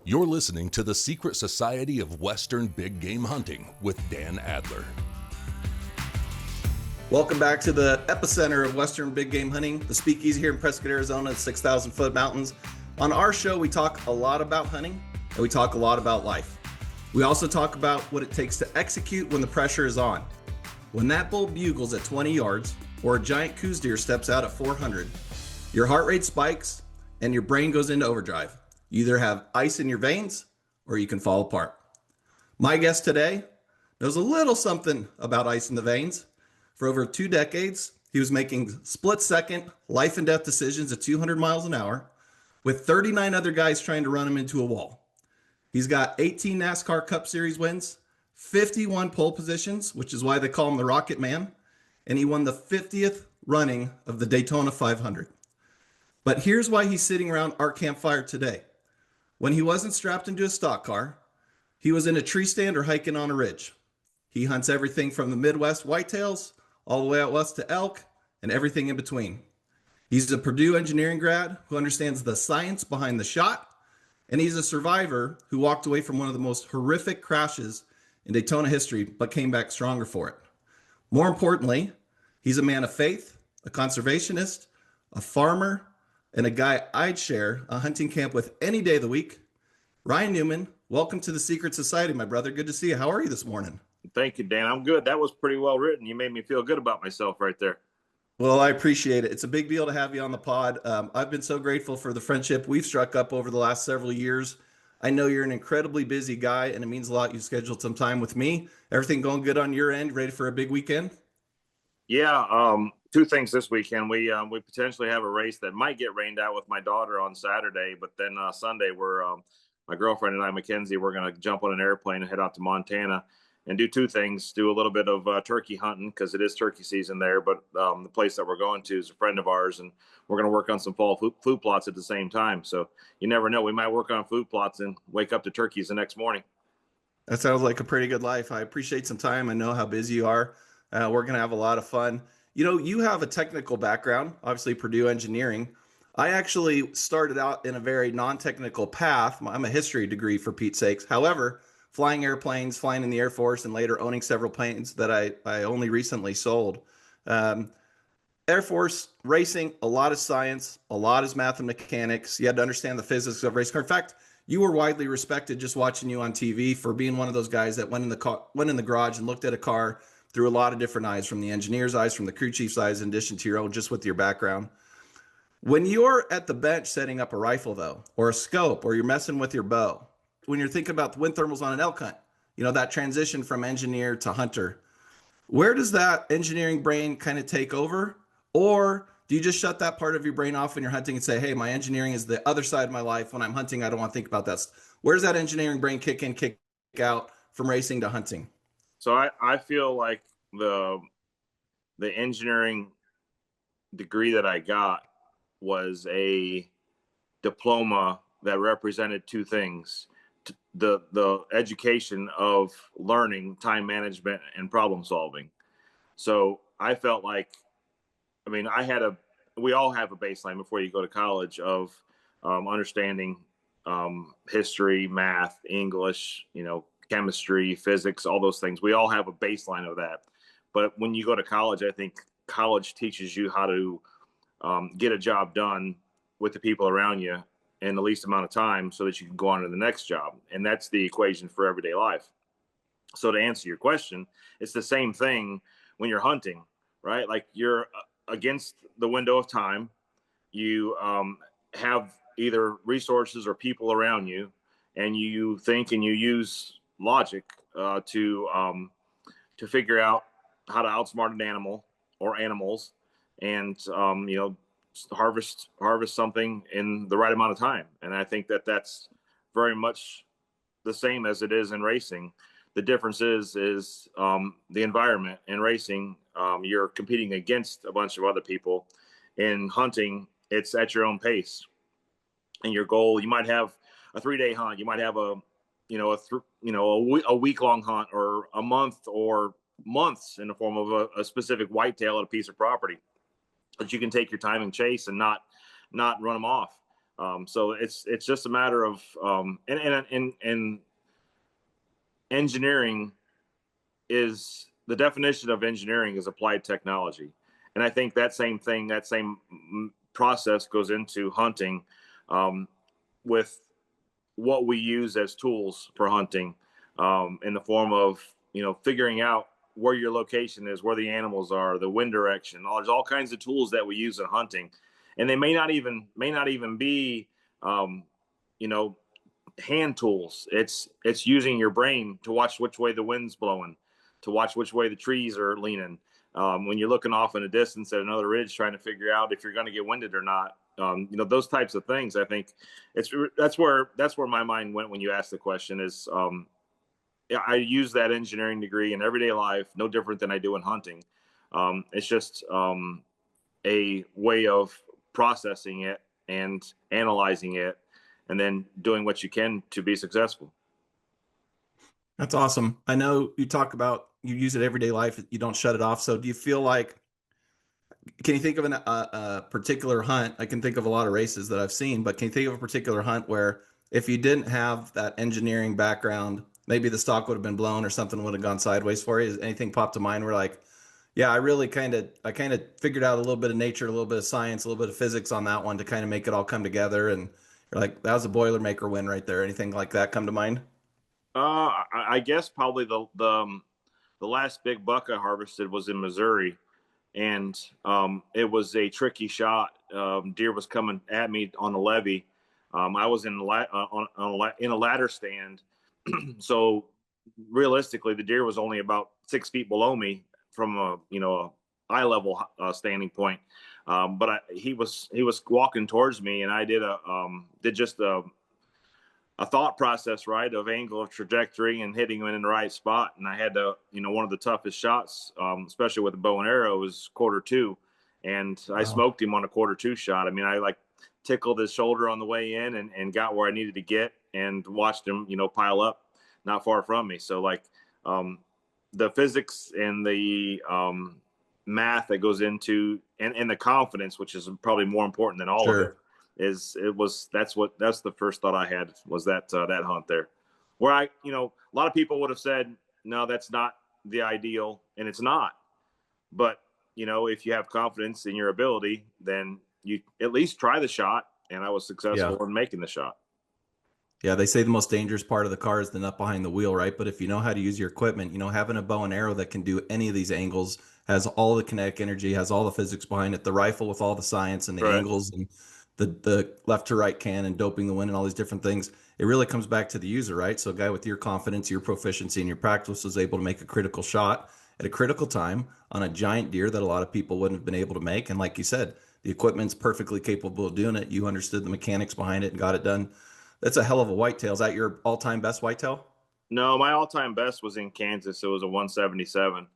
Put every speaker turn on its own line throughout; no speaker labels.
You're listening to The Secret Society of Western Big Game Hunting with Dan Adler.
Welcome back to the epicenter of Western Big Game Hunting, the Speakeasy here in Prescott, Arizona, 6,000-foot mountains. On our show, we talk a lot about hunting, and we talk a lot about life. We also talk about what it takes to execute when the pressure is on. When that bull bugles at 20 yards, or a giant coos deer steps out at 400, your heart rate spikes, and your brain goes into overdrive. You either have ice in your veins, or you can fall apart. My guest today knows a little something about ice in the veins. For over 2 decades, he was making split-second, life and death decisions at 200 miles an hour, with 39 other guys trying to run him into a wall. He's got 18 NASCAR Cup Series wins, 51 pole positions, which is why they call him the Rocket Man, and he won the 50th running of the Daytona 500. But here's why he's sitting around our campfire today. When he wasn't strapped into a stock car, he was in a tree stand or hiking on a ridge. He hunts everything from the Midwest whitetails all the way out west to elk and everything in between. He's a Purdue engineering grad who understands the science behind the shot, and he's a survivor who walked away from one of the most horrific crashes in Daytona history, but came back stronger for it. More importantly, he's a man of faith, a conservationist, a farmer, and a guy I'd share a hunting camp with any day of the week. Ryan Newman, welcome to the Secret Society, my brother. Good to see you. How are you this morning?
Thank you, Dan. I'm good. That was pretty well written. You made me feel good about myself right there.
Well, I appreciate it. It's a big deal to have you on the pod. I've been so grateful for the friendship we've struck up over the last several years. I know you're an incredibly busy guy, and it means a lot you scheduled some time with me. Everything going good on your end? Ready for a big weekend?
Yeah, 2 things this weekend. We potentially have a race that might get rained out with my daughter on Saturday, but then Sunday my girlfriend and I, Mackenzie, we're going to jump on an airplane and head out to Montana and do 2 things. Do a little bit of turkey hunting because it is turkey season there, but the place that we're going to is a friend of ours, and we're going to work on some fall food plots at the same time. So you never know. We might work on food plots and wake up to turkeys the next morning.
That sounds like a pretty good life. I appreciate some time. I know how busy you are. We're going to have a lot of fun. You know, you have a technical background, obviously Purdue engineering. I actually started out in a very non-technical path. I'm a history degree, for Pete's sakes. However, flying airplanes, flying in the Air Force, and later owning several planes that I only recently sold. Air Force racing, a lot of science, a lot is math and mechanics. You had to understand the physics of race car. In fact, you were widely respected just watching you on TV for being one of those guys that went in the garage and looked at a car through a lot of different eyes, from the engineer's eyes, from the crew chief's eyes, in addition to your own, just with your background. When you're at the bench setting up a rifle, though, or a scope, or you're messing with your bow, when you're thinking about the wind thermals on an elk hunt, you know, that transition from engineer to hunter, where does that engineering brain kind of take over? Or do you just shut that part of your brain off when you're hunting and say, hey, my engineering is the other side of my life. When I'm hunting, I don't want to think about that. Where does that engineering brain kick in, kick out from racing to hunting?
So I feel like the engineering degree that I got was a diploma that represented 2 things: the education of learning, time management, and problem solving. So I felt like, I mean, we all have a baseline before you go to college of understanding history, math, English, chemistry, physics, all those things. We all have a baseline of that. But when you go to college, I think college teaches you how to get a job done with the people around you in the least amount of time so that you can go on to the next job. And that's the equation for everyday life. So to answer your question, it's the same thing when you're hunting, right? Like, you're against the window of time. You have either resources or people around you, and you think and you use logic to figure out how to outsmart an animal or animals, and harvest something in the right amount of time. And I think that that's very much the same as it is in racing. The difference is the environment. In racing, you're competing against a bunch of other people. In hunting, it's at your own pace. And your goal, you might have a 3-day hunt. You might have a week-long hunt, or a month, or months in the form of a specific whitetail at a piece of property that you can take your time and chase and not run them off. So it's just a matter of and engineering is the definition of engineering is applied technology. And I think that same thing, that same process goes into hunting, with what we use as tools for hunting, in the form of, figuring out where your location is, where the animals are, the wind direction. There's all kinds of tools that we use in hunting, and they may not even be, hand tools. It's using your brain to watch which way the wind's blowing, to watch which way the trees are leaning. When you're looking off in the distance at another ridge, trying to figure out if you're going to get winded or not. Those types of things. I think that's where my mind went when you asked the question. Is I use that engineering degree in everyday life, no different than I do in hunting. It's just a way of processing it and analyzing it, and then doing what you can to be successful.
That's awesome. I know you talk about you use it everyday life. You don't shut it off. So do you feel like, can you think of a particular hunt? I can think of a lot of races that I've seen, but can you think of a particular hunt where if you didn't have that engineering background, maybe the stock would have been blown or something would have gone sideways for you? Has anything popped to mind where like, yeah, I kind of figured out a little bit of nature, a little bit of science, a little bit of physics on that one to kind of make it all come together, and you're like, that was a Boilermaker win right there. Anything like that come to mind?
I guess probably the last big buck I harvested was in Missouri, and it was a tricky shot. Deer was coming at me on the levee. I was in a ladder stand, so realistically, the deer was only about 6 feet below me from a eye level standing point. But he was walking towards me, and I did just a thought process, right, of angle, of trajectory, and hitting him in the right spot. And I had to, one of the toughest shots, especially with a bow and arrow, was quarter two. And I smoked him on a quarter two shot. I mean, I like tickled his shoulder on the way in and got where I needed to get, and watched him, pile up not far from me. So like the physics and the math that goes into, and the confidence, which is probably more important than all of it, that's the first thought I had, was that hunt there, where a lot of people would have said, no, that's not the ideal, and it's not. But, if you have confidence in your ability, then you at least try the shot. And I was successful in making the shot.
Yeah, they say the most dangerous part of the car is the nut behind the wheel, right? But if you know how to use your equipment, having a bow and arrow that can do any of these angles, has all the kinetic energy, has all the physics behind it, the rifle with all the science and the angles and the left to right cannon, doping the wind, and all these different things. It really comes back to the user, right? So a guy with your confidence, your proficiency, and your practice was able to make a critical shot at a critical time on a giant deer that a lot of people wouldn't have been able to make. And like you said, the equipment's perfectly capable of doing it. You understood the mechanics behind it and got it done. That's a hell of a whitetail. Is that your all-time best whitetail?
No, my all-time best was in Kansas. It was a 177.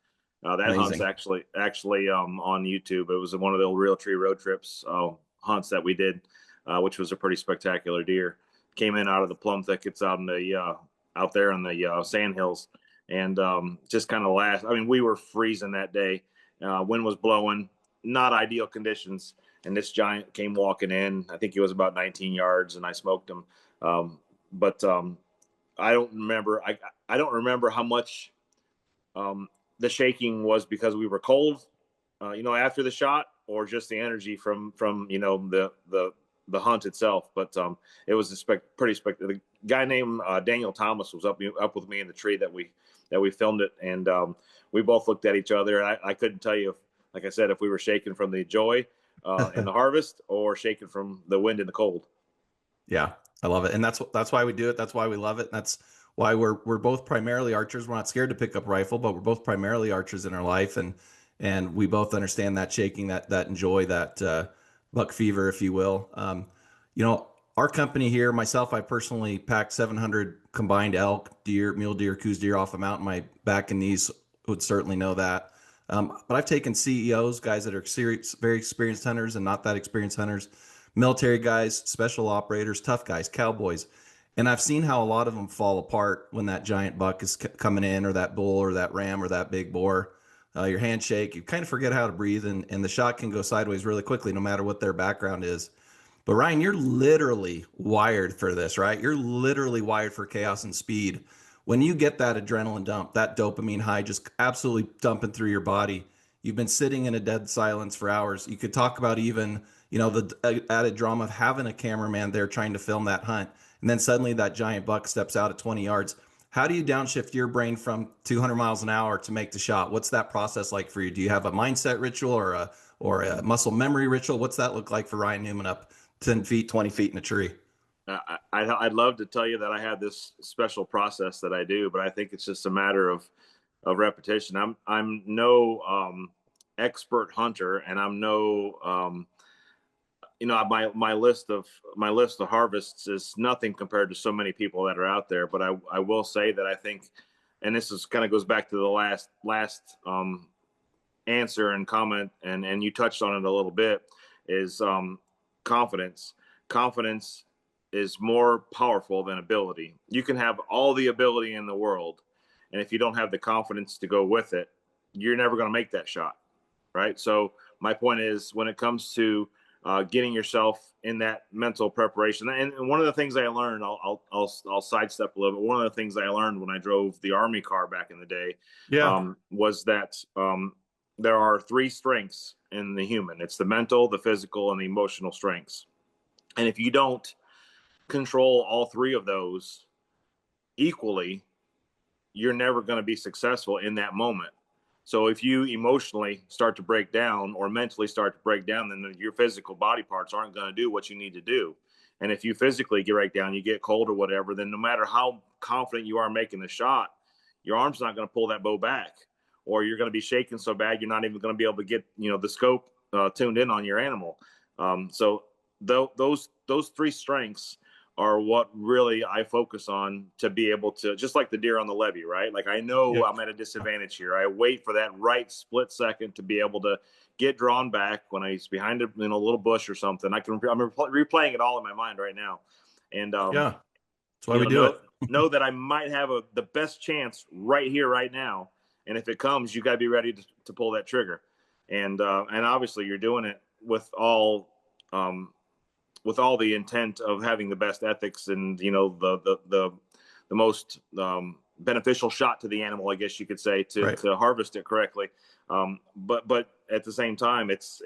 That hunt's actually on YouTube. It was one of the old Real Tree Road Trips hunts that we did, which was a pretty spectacular deer. Came in out of the plum thickets out there in the sand hills, and just kind of last. I mean, we were freezing that day. Wind was blowing, not ideal conditions. And this giant came walking in. I think he was about 19 yards, and I smoked him. But I don't remember. I don't remember how much the shaking was because we were cold, after the shot, or just the energy from the hunt itself. But it was pretty spectacular. The guy named Daniel Thomas was up with me in the tree that we filmed it, and we both looked at each other. I couldn't tell you, like I said, if we were shaking from the joy in the harvest or shaking from the wind and the cold.
Yeah, I love it. And that's why we do it. That's why we love it. And that's why we're both primarily archers. We're not scared to pick up rifle, but we're both primarily archers in our life. And we both understand that shaking, that enjoy, that buck fever, if you will. Our company here, myself, I personally packed 700 combined elk, deer, mule deer, coos deer off a mountain. My back and knees would certainly know that. But I've taken CEOs, guys that are very experienced hunters and not that experienced hunters, military guys, special operators, tough guys, cowboys. And I've seen how a lot of them fall apart when that giant buck is coming in, or that bull, or that ram, or that big boar. Your handshake, you kind of forget how to breathe, and the shot can go sideways really quickly, no matter what their background is. But Ryan, you're literally wired for this, right? You're literally wired for chaos and speed. When you get that adrenaline dump, that dopamine high just absolutely dumping through your body, you've been sitting in a dead silence for hours. You could talk about even, the added drama of having a cameraman there trying to film that hunt. And then suddenly that giant buck steps out at 20 yards. How do you downshift your brain from 200 miles an hour to make the shot? What's that process like for you? Do you have a mindset ritual or a muscle memory ritual? What's that look like for Ryan Newman up 10 feet, 20 feet in a tree?
I'd love to tell you that I have this special process that I do, but I think it's just a matter of repetition. I'm no expert hunter, and I'm no my list of harvests is nothing compared to so many people that are out there. But I will say that I think, and this is kind of goes back to the last answer and comment, and you touched on it a little bit, is confidence. Confidence is more powerful than ability. You can have all the ability in the world, and if you don't have the confidence to go with it, you're never going to make that shot, right? So my point is, when it comes to getting yourself in that mental preparation, and one of the things I learned, I'll sidestep a little bit. One of the things I learned when I drove the Army car back in the day, was that there are three strengths in the human. It's the mental, the physical, and the emotional strengths. And if you don't control all three of those equally, you're never going to be successful in that moment. So if you emotionally start to break down or mentally start to break down, then your physical body parts aren't going to do what you need to do. And if you physically break down, you get cold or whatever, then no matter how confident you are making the shot, your arm's not going to pull that bow back, or you're going to be shaking so bad you're not even going to be able to get the scope tuned in on your animal. So those three strengths are what really I focus on to be able to, just like the deer on the levee, right? Like I know I'm at a disadvantage here. I wait for that right split second to be able to get drawn back when he's behind a little bush or something. I'm replaying it all in my mind right now. And
that's why we do it.
Know that I might have the best chance right here, right now. And if it comes, you got to be ready to pull that trigger. And obviously you're doing it with all the intent of having the best ethics and the most beneficial shot to the animal, I guess you could say, to harvest it correctly. But at the same time, it's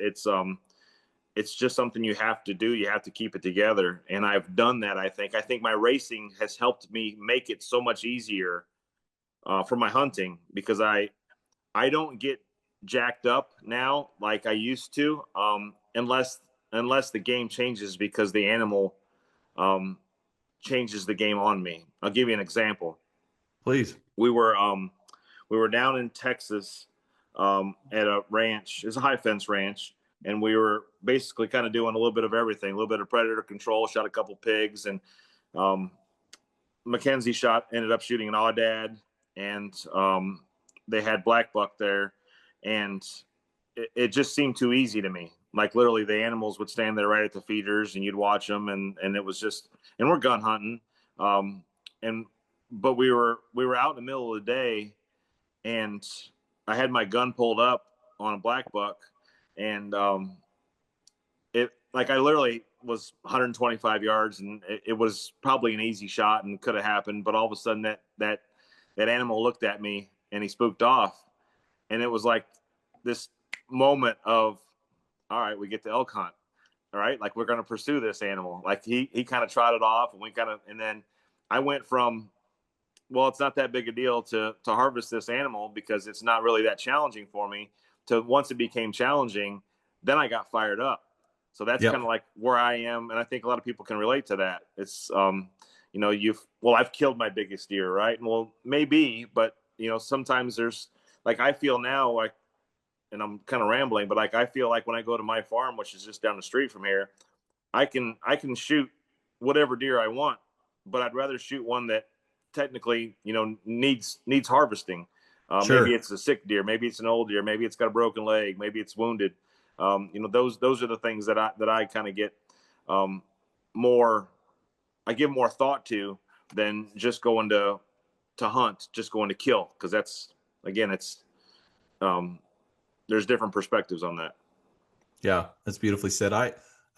just something you have to do. You have to keep it together, and I've done that. I think my racing has helped me make it so much easier for my hunting, because I don't get jacked up now like I used to, unless the game changes because the animal changes the game on me. I'll give you an example.
Please.
We were down in Texas at a ranch. It's a high fence ranch, and we were basically kind of doing a little bit of everything, a little bit of predator control, shot a couple pigs, and Mackenzie ended up shooting an aoudad, and they had black buck there, and it just seemed too easy to me. Like literally the animals would stand there right at the feeders and you'd watch them, and it was just, and we're gun hunting. But we were out in the middle of the day, and I had my gun pulled up on a black buck, and I literally was 125 yards, and it was probably an easy shot and could have happened. But all of a sudden that animal looked at me and he spooked off, and it was like this moment of, all right, we get to elk hunt. All right. Like, we're going to pursue this animal. Like he kind of trotted off, and then I went from, well, it's not that big a deal to harvest this animal because it's not really that challenging for me, to once it became challenging, then I got fired up. So that's kind of like where I am. And I think a lot of people can relate to that. It's, I've killed my biggest deer, right? Well, maybe, but sometimes there's, like, I feel now like, and I'm kind of rambling, but like, I feel like when I go to my farm, which is just down the street from here, I can shoot whatever deer I want, but I'd rather shoot one that technically, needs harvesting. Maybe it's a sick deer, maybe it's an old deer, maybe it's got a broken leg, maybe it's wounded. Those are the things that I kind of get I give more thought to than just going to hunt, just going to kill. Cause that's, again, it's, there's different perspectives on that.
Yeah, that's beautifully said.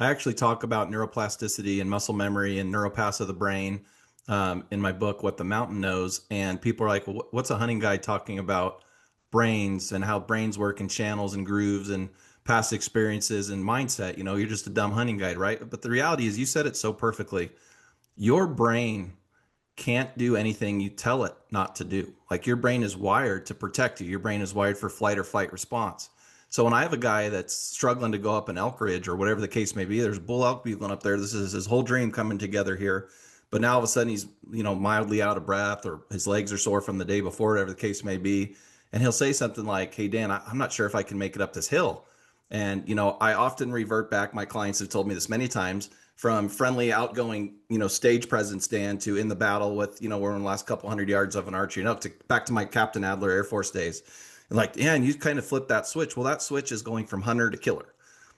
I actually talk about neuroplasticity and muscle memory and neuropaths of the brain in my book, What the Mountain Knows. And people are like, well, what's a hunting guide talking about brains and how brains work in channels and grooves and past experiences and mindset? You're just a dumb hunting guide, right? But the reality is, you said it so perfectly. Your brain can't do anything you tell it not to do. Like, your brain is wired to protect you. Your brain is wired for flight or fight response. So when I have a guy that's struggling to go up an elk ridge or whatever the case may be, there's bull elk bugling up there. This is his whole dream coming together here. But now all of a sudden he's, mildly out of breath, or his legs are sore from the day before, whatever the case may be. And he'll say something like, hey, Dan, I'm not sure if I can make it up this hill. And, I often revert back. My clients have told me this many times, from friendly, outgoing, stage presence Dan, to in the battle with, we're in the last couple 100 yards of an archery, back to my Captain Adler Air Force days. And like, yeah, and you kind of flip that switch. Well, that switch is going from hunter to killer.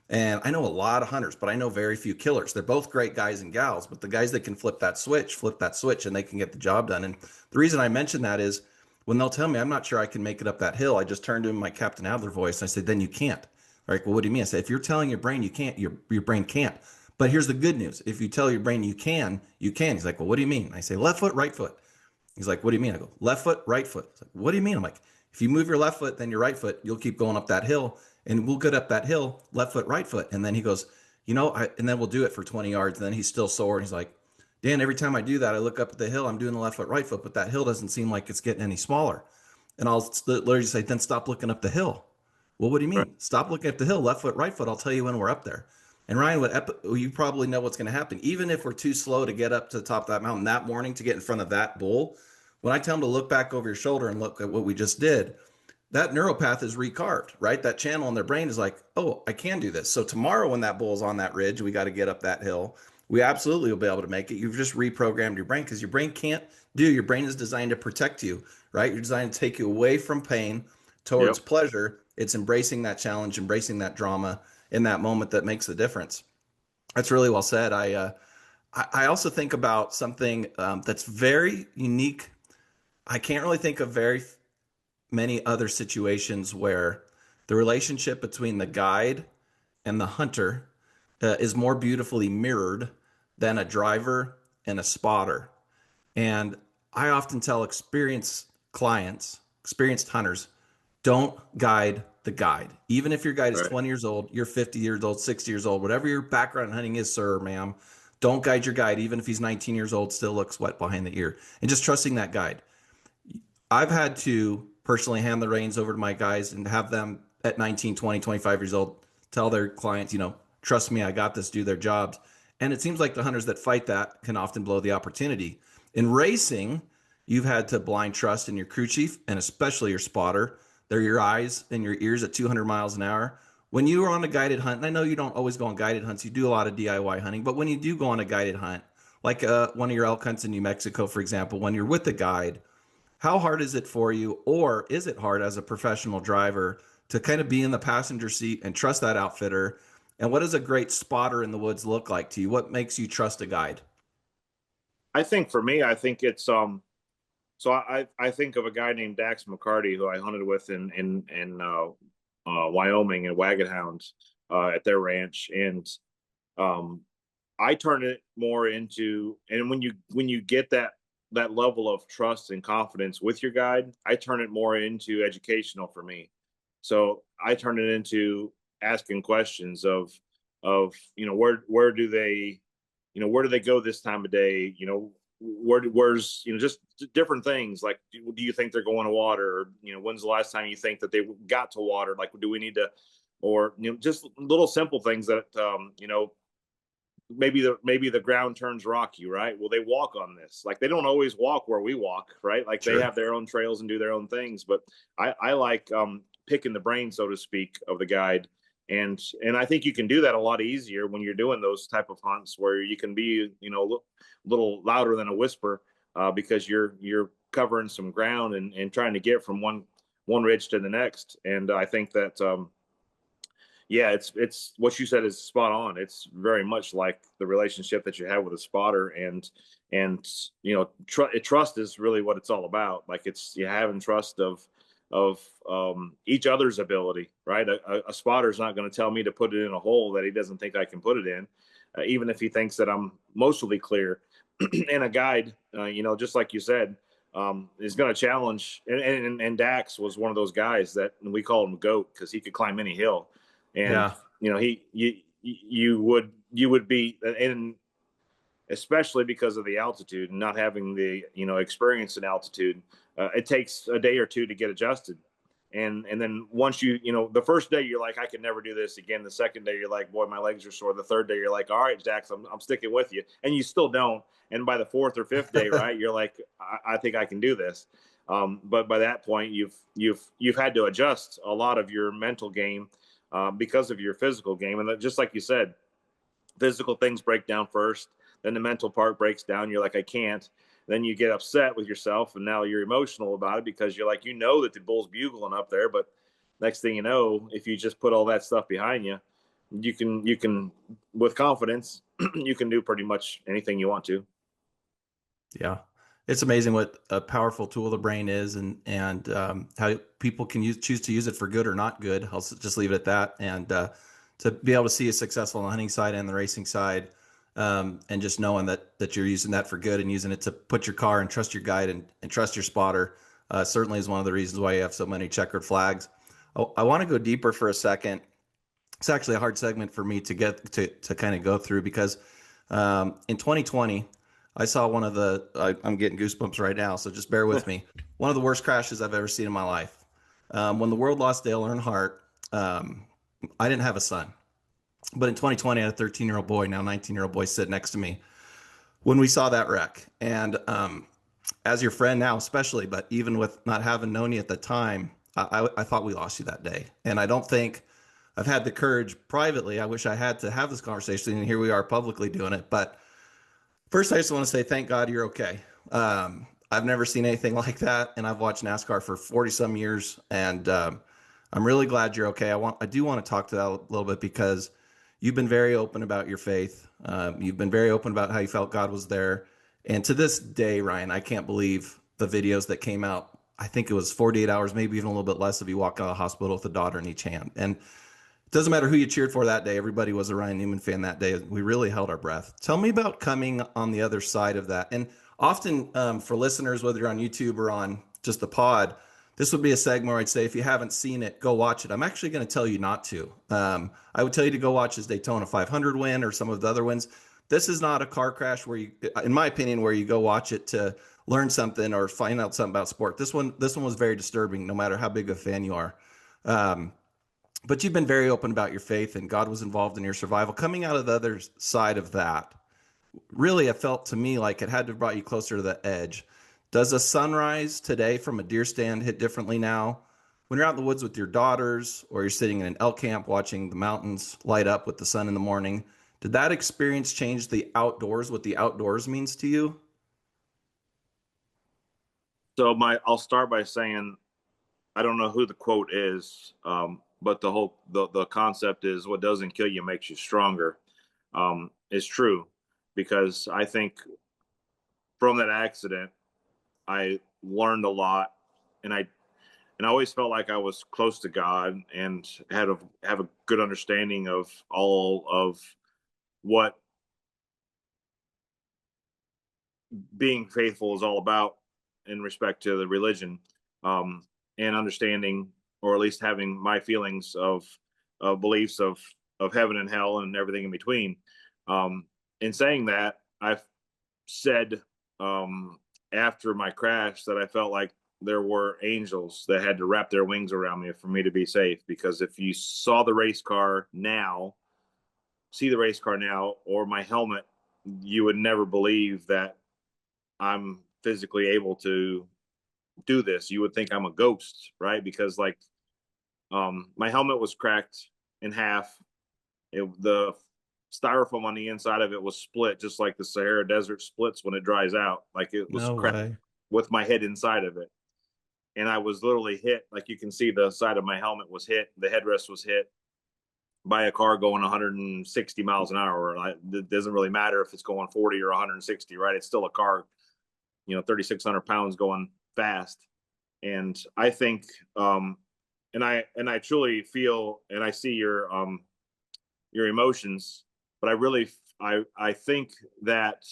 And I know a lot of hunters, but I know very few killers. They're both great guys and gals, but the guys that can flip that switch, and they can get the job done. And the reason I mention that is, when they'll tell me, I'm not sure I can make it up that hill, I just turn to my Captain Adler voice and I say, then you can't. Like, well, what do you mean? I say, if you're telling your brain you can't, your brain can't. But here's the good news. If you tell your brain you can, you can. He's like, well, what do you mean? I say, left foot, right foot. He's like, what do you mean? I go, left foot, right foot. He's like, what do you mean? I'm like, if you move your left foot, then your right foot, you'll keep going up that hill, and we'll get up that hill, left foot, right foot. And then he goes, and then we'll do it for 20 yards. And then he's still sore. And he's like, Dan, every time I do that, I look up at the hill, I'm doing the left foot, right foot, but that hill doesn't seem like it's getting any smaller. And I'll literally say, then stop looking up the hill. Well, what do you mean?
Right.
Stop looking at the hill, left foot, right foot. I'll tell you when we're up there. And Ryan, you probably know what's going to happen. Even if we're too slow to get up to the top of that mountain that morning to get in front of that bull, when I tell him to look back over your shoulder and look at what we just did, that neuropath is recarved, right? That channel in their brain is like, oh, I can do this. So tomorrow when that bull's on that ridge, we got to get up that hill. We absolutely will be able to make it. You've just reprogrammed your brain, because your brain can't your brain is designed to protect you, right? You're designed to take you away from pain towards pleasure. It's embracing that challenge, embracing that drama in that moment that makes the difference. That's really well said. I also think about something that's very unique. I can't really think of very many other situations where the relationship between the guide and the hunter is more beautifully mirrored than a driver and a spotter. And I often tell experienced clients, experienced hunters, don't guide the guide. Even if your guide is 20 years old, you're 50 years old, 60 years old, whatever your background in hunting is, sir or ma'am, don't guide your guide. Even if he's 19 years old, still looks wet behind the ear. And just trusting that guide. I've had to personally hand the reins over to my guys and have them at 19, 20, 25 years old tell their clients, trust me, I got this, do their jobs. And it seems like the hunters that fight that can often blow the opportunity. In racing, you've had to blind trust in your crew chief and especially your spotter. They're your eyes and your ears at 200 miles an hour. When you are on a guided hunt, and I know you don't always go on guided hunts, you do a lot of DIY hunting, but when you do go on a guided hunt, like one of your elk hunts in New Mexico, for example, when you're with a guide, how hard is it for you, or is it hard as a professional driver to kind of be in the passenger seat and trust that outfitter? And what does a great spotter in the woods look like to you? What makes you trust a guide?
I think for me, I think it's so I think of a guy named Dax McCarty, who I hunted with in Wyoming and Wagon Hounds at their ranch, and I turn it more into, and when you get that level of trust and confidence with your guide, I turn it more into educational for me. So I turn it into asking questions of where do they go this time of day? Where's just different things, like do you think they're going to water, or when's the last time you think that they got to water? Like, do we need to, or just little simple things that maybe the ground turns rocky, right? Well, they walk on this. Like, they don't always walk where we walk, right? Like,
Sure.
They have their own trails and do their own things. But I like picking the brain, so to speak, of the guide. And I think you can do that a lot easier when you're doing those type of hunts where you can be, a little louder than a whisper, because you're covering some ground and trying to get from one ridge to the next. And I think that, yeah, it's what you said is spot on. It's very much like the relationship that you have with a spotter, and trust is really what it's all about. Like, it's you having trust of each other's ability, right? A spotter's not going to tell me to put it in a hole that he doesn't think I can put it in, even if he thinks that I'm mostly clear. And a guide, just like you said, is going to challenge. And Dax was one of those guys that we call him GOAT because he could climb any hill. And you would be, and especially because of the altitude and not having the experience in altitude, it takes a day or two to get adjusted. And then once the first day you're like, I can never do this again. The second day you're like, boy, my legs are sore. The third day you're like, all right, Dax, I'm sticking with you. And you still don't. And by the fourth or fifth day, right, you're like, I think I can do this. But by that point, you've had to adjust a lot of your mental game because of your physical game. And just like you said, physical things break down first, then the mental part breaks down. You're like, I can't. Then you get upset with yourself, and now you're emotional about it because you're like, that the bull's bugling up there, but next thing you know, if you just put all that stuff behind you, you can with confidence, you can do pretty much anything you want to.
Yeah. It's amazing what a powerful tool the brain is, and how people can choose to use it for good or not good. I'll just leave it at that. And to be able to see a successful on the hunting side and the racing side, and just knowing that you're using that for good and using it to put your car and trust your guide and trust your spotter, certainly is one of the reasons why you have so many checkered flags. I want to go deeper for a second. It's actually a hard segment for me to get to kind of go through because in 2020, I saw one of I'm getting goosebumps right now, so just bear with me. One of the worst crashes I've ever seen in my life. When the world lost Dale Earnhardt, I didn't have a son. But in 2020, I had a 13-year-old boy, now 19-year-old boy, sit next to me when we saw that wreck. And as your friend now, especially, but even with not having known you at the time, I thought we lost you that day. And I don't think I've had the courage privately. I wish I had to have this conversation, and here we are publicly doing it. But first, I just want to say thank God you're okay. I've never seen anything like that, and I've watched NASCAR for 40-some years, and I'm really glad you're okay. I do want to talk to that a little bit because you've been very open about your faith. You've been very open about how you felt God was there. And to this day, Ryan, I can't believe the videos that came out. I think it was 48 hours, maybe even a little bit less, of you walking out of the hospital with a daughter in each hand. And it doesn't matter who you cheered for that day. Everybody was a Ryan Newman fan that day. We really held our breath. Tell me about coming on the other side of that. And often for listeners, whether you're on YouTube or on just the pod, this would be a segment where I'd say, if you haven't seen it, go watch it. I'm actually going to tell you not to. I would tell you to go watch his Daytona 500 win or some of the other wins. This is not a car crash where you, in my opinion, where you go watch it to learn something or find out something about sport. This one was very disturbing, no matter how big of a fan you are. But you've been very open about your faith, and God was involved in your survival. Coming out of the other side of that, really, it felt to me like it had to have brought you closer to the edge. Does a sunrise today from a deer stand hit differently now? When you're out in the woods with your daughters, or you're sitting in an elk camp watching the mountains light up with the sun in the morning, did that experience change the outdoors, what the outdoors means to you?
So I'll start by saying, I don't know who the quote is, but the concept is what doesn't kill you makes you stronger. Is true, because I think from that accident, I learned a lot, and I always felt like I was close to God and have a good understanding of all of what being faithful is all about in respect to the religion, and understanding, or at least having my feelings of beliefs of heaven and hell and everything in between. In saying that, I've said after my crash that I felt like there were angels that had to wrap their wings around me for me to be safe. Because if you see the race car now, or my helmet, you would never believe that I'm physically able to do this. You would think I'm a ghost, right? Because my helmet was cracked in half. The styrofoam on the inside of it was split, just like the Sahara Desert splits when it dries out. Like it was cracked with my head inside of it. And I was literally hit. Like you can see the side of my helmet was hit. The headrest was hit by a car going 160 miles an hour. It doesn't really matter if it's going 40 or 160, right? It's still a car, 3,600 pounds going fast. And I think, and I truly feel, and I see your emotions, but I think that,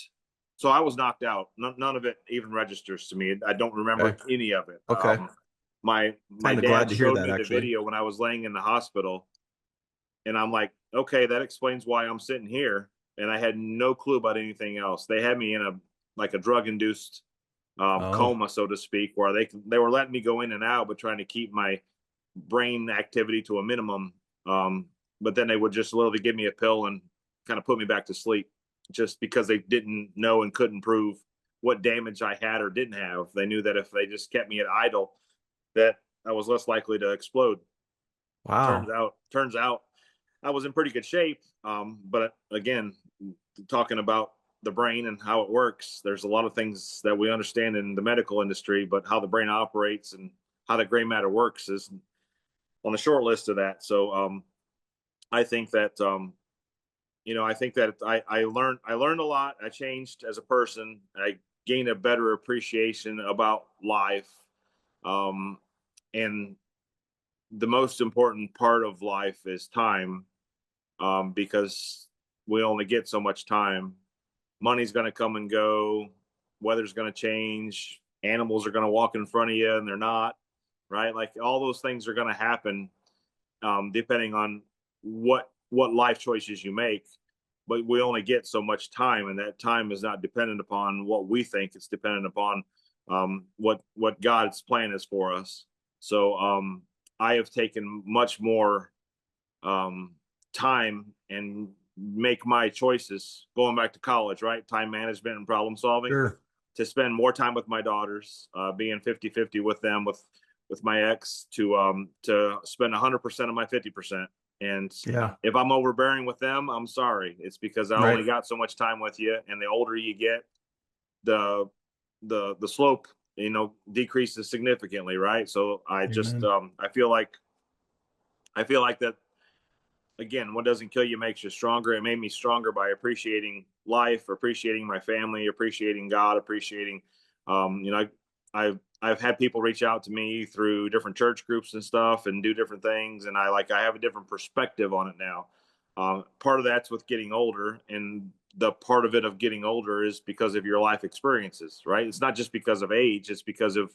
so I was knocked out. None of it even registers to me. I don't remember any of it.
Okay.
My
Kinda
dad
glad to hear
showed
that,
me the
actually.
video when I was laying in the hospital, and I'm like, okay, that explains why I'm sitting here. And I had no clue about anything else. They had me in a drug induced
Oh,
coma, so to speak, where they were letting me go in and out, but trying to keep my brain activity to a minimum. But then they would just literally give me a pill and kind of put me back to sleep, just because they didn't know and couldn't prove what damage I had or didn't have. They knew that if they just kept me at idle, that I was less likely to explode.
wow.
Turns out I was in pretty good shape. But again, talking about the brain and how it works, there's a lot of things that we understand in the medical industry, but how the brain operates and how the gray matter works is on the short list of that. So I think that I think that I learned a lot. I changed as a person. I gained a better appreciation about life. Um, and the most important part of life is time, because we only get so much time. Money's going to come and go. Weather's going to change. Animals are going to walk in front of you and they're not, right? Like all those things are going to happen, depending on what life choices you make. But we only get so much time, and that time is not dependent upon what we think. It's dependent upon what God's plan is for us. So I have taken much more time and make my choices going back to college, right? Time management and problem solving,
Sure.
to spend more time with my daughters, being 50-50 with them, with my ex, to spend 100% of my 50%. And
Yeah.
if I'm overbearing with them, I'm sorry. It's because I
Right.
only got so much time with you. And the older you get, the slope, decreases significantly. Right. So I just,
Amen.
I feel like that, again, what doesn't kill you makes you stronger. It made me stronger by appreciating life, appreciating my family, appreciating God, appreciating, I've had people reach out to me through different church groups and stuff and do different things. And I have a different perspective on it now. Part of that's with getting older, and the part of it of getting older is because of your life experiences, right? It's not just because of age. It's because of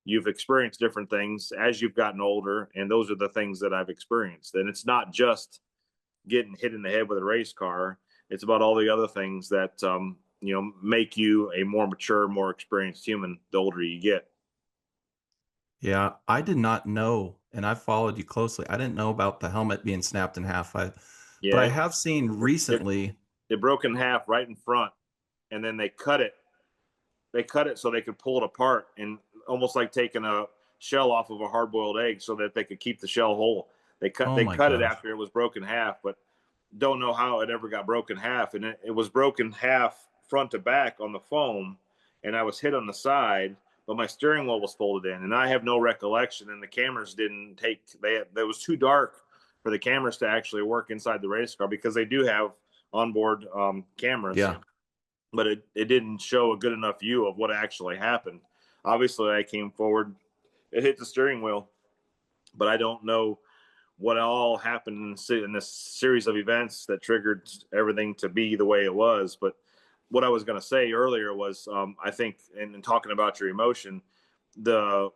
you've experienced different things as you've gotten older. And those are the things that I've experienced. And it's not just getting hit in the head with a race car. It's about all the other things that, make you a more mature, more experienced human the older you get.
Yeah, I did not know, and I followed you closely. I didn't know about the helmet being snapped in half. But
Yeah.
I have seen
It,
recently.
it broke in half right in front, and then they cut it. They cut it so they could pull it apart, and almost like taking a shell off of a hard-boiled egg so that they could keep the shell whole.
Oh
They
my
cut it
gosh.
after it was broken half, but don't know how it ever got broken half. And it was broken half front to back on the foam, and I was hit on the side, but my steering wheel was folded in, and I have no recollection. And the cameras didn't take. It was too dark for the cameras to actually work inside the race car, because they do have onboard cameras,
Yeah.
but it didn't show a good enough view of what actually happened. Obviously, I came forward, it hit the steering wheel, but I don't know what all happened in this series of events that triggered everything to be the way it was. But what I was going to say earlier was, I think, in talking about your emotion, the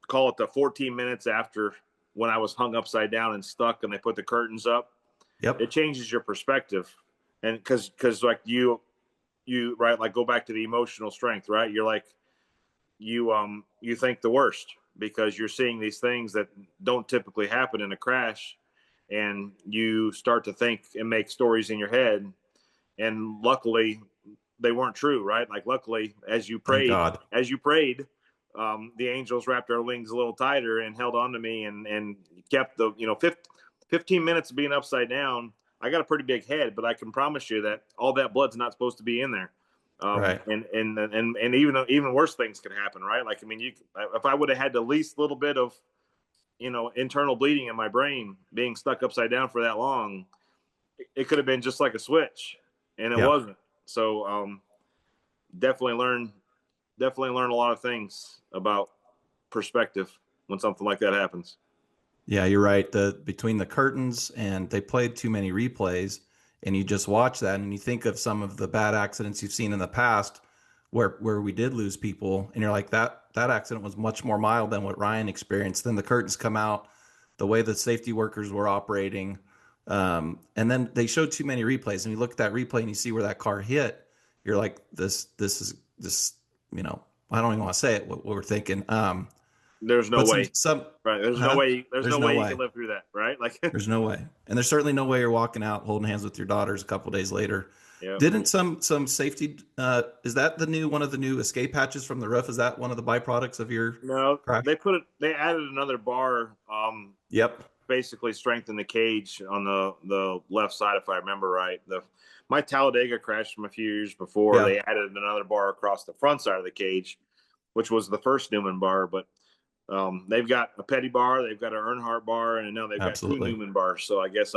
call it the 14 minutes after when I was hung upside down and stuck, and they put the curtains up,
Yep.
it changes your perspective. And because like you right, like go back to the emotional strength, right? You're like, you think the worst because you're seeing these things that don't typically happen in a crash, and you start to think and make stories in your head. And luckily they weren't true, right? Like luckily,
Thank God.
the angels wrapped their wings a little tighter and held on to me, and kept the 15 minutes of being upside down. I got a pretty big head, but I can promise you that all that blood's not supposed to be in there.
Right.
And even worse things could happen, right? Like, I mean, if I would have had the least little bit of, internal bleeding in my brain being stuck upside down for that long, it could have been just like a switch, and it
Yeah.
wasn't. So, definitely learn a lot of things about perspective when something like that happens.
Yeah, you're right. Between the curtains and they played too many replays, and you just watch that and you think of some of the bad accidents you've seen in the past where we did lose people, and you're like, that accident was much more mild than what Ryan experienced. Then the curtains come out, the way the safety workers were operating, and then they showed too many replays. And you look at that replay and you see where that car hit. You're like, this is you know, I don't even want to say it. What we're thinking.
There's no way. Right. There's no way. There's no way you can live through that. Right. Like
there's no way. And there's certainly no way you're walking out holding hands with your daughters a couple of days later.
Yeah.
Didn't some safety, is that one of the new escape hatches from the roof? Is that one of the byproducts of your crash?
They added another bar.
Yep.
Basically strengthened the cage on the left side, if I remember right. My Talladega crash from a few years before, They added another bar across the front side of the cage, which was the first Newman bar, but they've got a Petty bar, they've got an Earnhardt bar, and now they've got two Newman bars. So I guess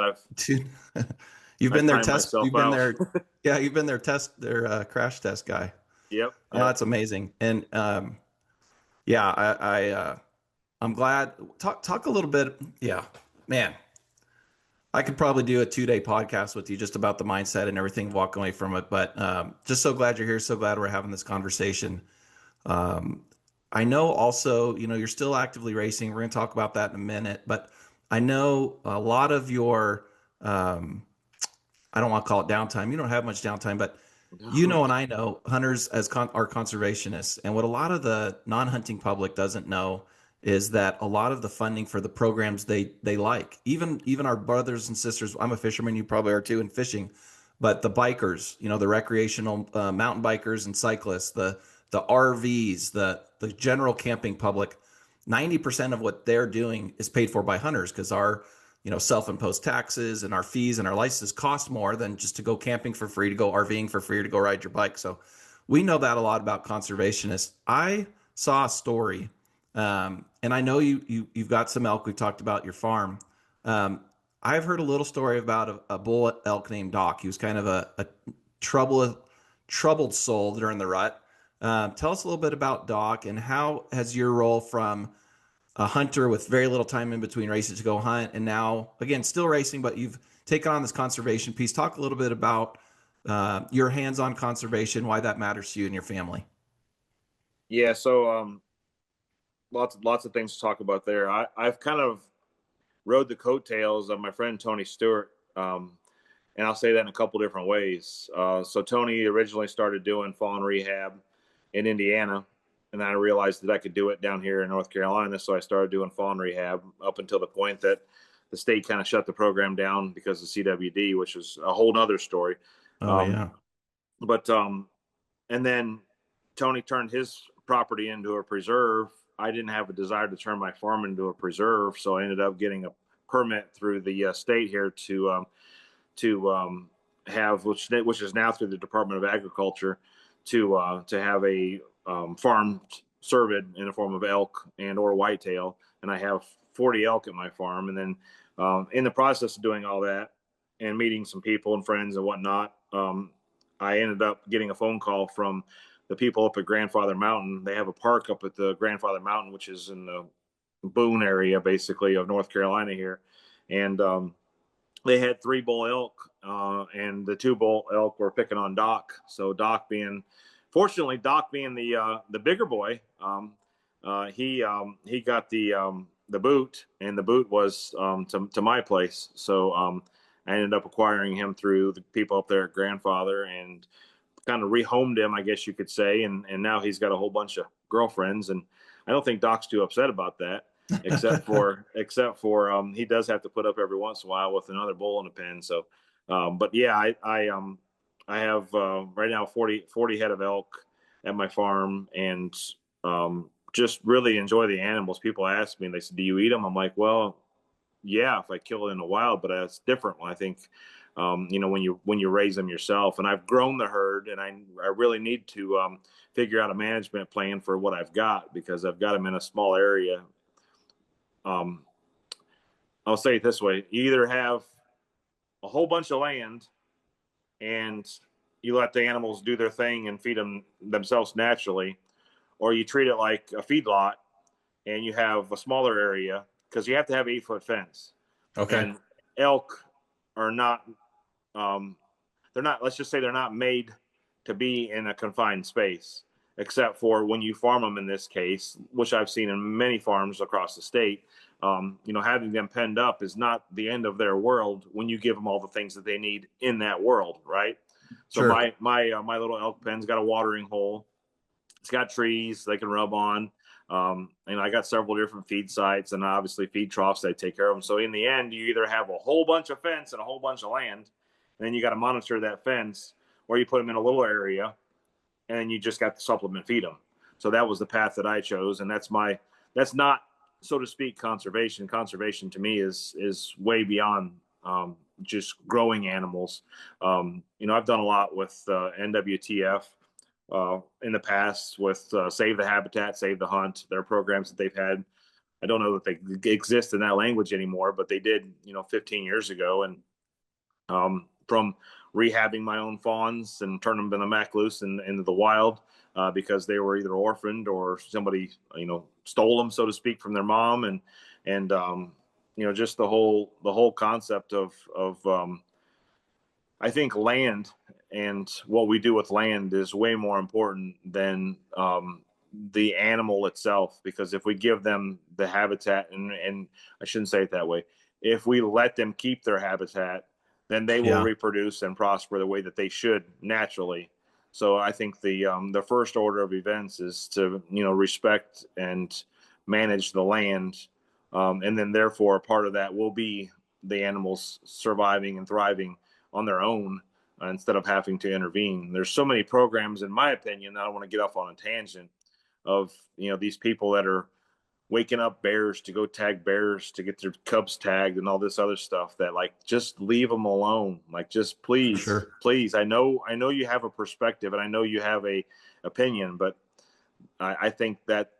you've been their test. You've been there. Yeah, you've been their crash test guy.
Yep.
Oh, that's amazing. And I'm glad. Talk a little bit. Yeah, man. I could probably do a 2-day podcast with you just about the mindset and everything, walking away from it. But just so glad you're here. So glad we're having this conversation. I know also, you're still actively racing. We're going to talk about that in a minute. But I know a lot of your, I don't want to call it downtime. You don't have much downtime, but and I know hunters are conservationists. And what a lot of the non-hunting public doesn't know is that a lot of the funding for the programs they like, even our brothers and sisters, I'm a fisherman, you probably are too, in fishing, but the bikers, the recreational mountain bikers and cyclists, the RVs, the general camping public, 90% of what they're doing is paid for by hunters, because our self-imposed taxes and our fees and our licenses cost more than just to go camping for free, to go RVing for free, or to go ride your bike. So we know that a lot about conservationists. I saw a story, and I know you've got some elk. We've talked about your farm. I've heard a little story about a bull elk named Doc. He was kind of a troubled soul during the rut. Tell us a little bit about Doc, and how has your role from a hunter with very little time in between races to go hunt, and now, again, still racing, but you've taken on this conservation piece. Talk a little bit about your hands-on conservation, why that matters to you and your family.
Yeah, so lots of things to talk about there. I've kind of rode the coattails of my friend Tony Stewart, and I'll say that in a couple different ways. So Tony originally started doing fawn rehab in Indiana, and then I realized that I could do it down here in North Carolina. So I started doing fawn rehab up until the point that the state kind of shut the program down because of CWD, which is a whole nother story.
Yeah.
But, and then Tony turned his property into a preserve. I didn't have a desire to turn my farm into a preserve. So I ended up getting a permit through the state here to have, which is now through the Department of Agriculture, to have a farm cervid in the form of elk and or whitetail. And I have 40 elk at my farm. And then in the process of doing all that and meeting some people and friends and whatnot, I ended up getting a phone call from the people up at Grandfather Mountain. They have a park up at the Grandfather Mountain, which is in the Boone area, basically, of North Carolina here. And they had 3 bull elk, and the 2 bull elk were picking on Doc. So fortunately, Doc being the bigger boy, he got the boot, and the boot was to my place. So I ended up acquiring him through the people up there at Grandfather, and kind of rehomed him, I guess you could say. And now he's got a whole bunch of girlfriends, and I don't think Doc's too upset about that, except for he does have to put up every once in a while with another bull in the pen. So, but yeah, I have right now 40 head of elk at my farm, and just really enjoy the animals. People ask me, they said, "Do you eat them?" I'm like, well, yeah, if I kill it in the wild, but it's different when I think, when you raise them yourself. And I've grown the herd, and I really need to figure out a management plan for what I've got, because I've got them in a small area. I'll say it this way: you either have a whole bunch of land and you let the animals do their thing and feed them themselves naturally, or you treat it like a feedlot and you have a smaller area, because you have to have 8-foot fence.
Okay.
And elk are not, they're not, let's just say they're not made to be in a confined space, except for when you farm them in this case, which I've seen in many farms across the state. Having them penned up is not the end of their world when you give them all the things that they need in that world, right? So
Sure.
my little elk pen's got a watering hole. It's got trees they can rub on. And I got several different feed sites and obviously feed troughs that take care of them. So in the end, you either have a whole bunch of fence and a whole bunch of land, and then you got to monitor that fence, or you put them in a little area and then you just got to supplement feed them. So that was the path that I chose. And that's not, so to speak, conservation. Conservation to me is way beyond just growing animals. I've done a lot with NWTF in the past with Save the Habitat, Save the Hunt. Their programs that they've had. I don't know that they exist in that language anymore, but they did, 15 years ago. And from rehabbing my own fawns and turning them back loose into the wild because they were either orphaned or somebody, stole them, so to speak, from their mom. And just the whole concept of I think land and what we do with land is way more important than the animal itself, because if we give them the habitat, and I shouldn't say it that way, if we let them keep their habitat, then they will reproduce and prosper the way that they should naturally. So I think the first order of events is to, respect and manage the land. And then therefore part of that will be the animals surviving and thriving on their own instead of having to intervene. There's so many programs, in my opinion, I don't want to get off on a tangent of, these people that are waking up bears to go tag bears to get their cubs tagged and all this other stuff that, like, just leave them alone. Like, just please, please. I know you have a perspective and I know you have a opinion, but I think that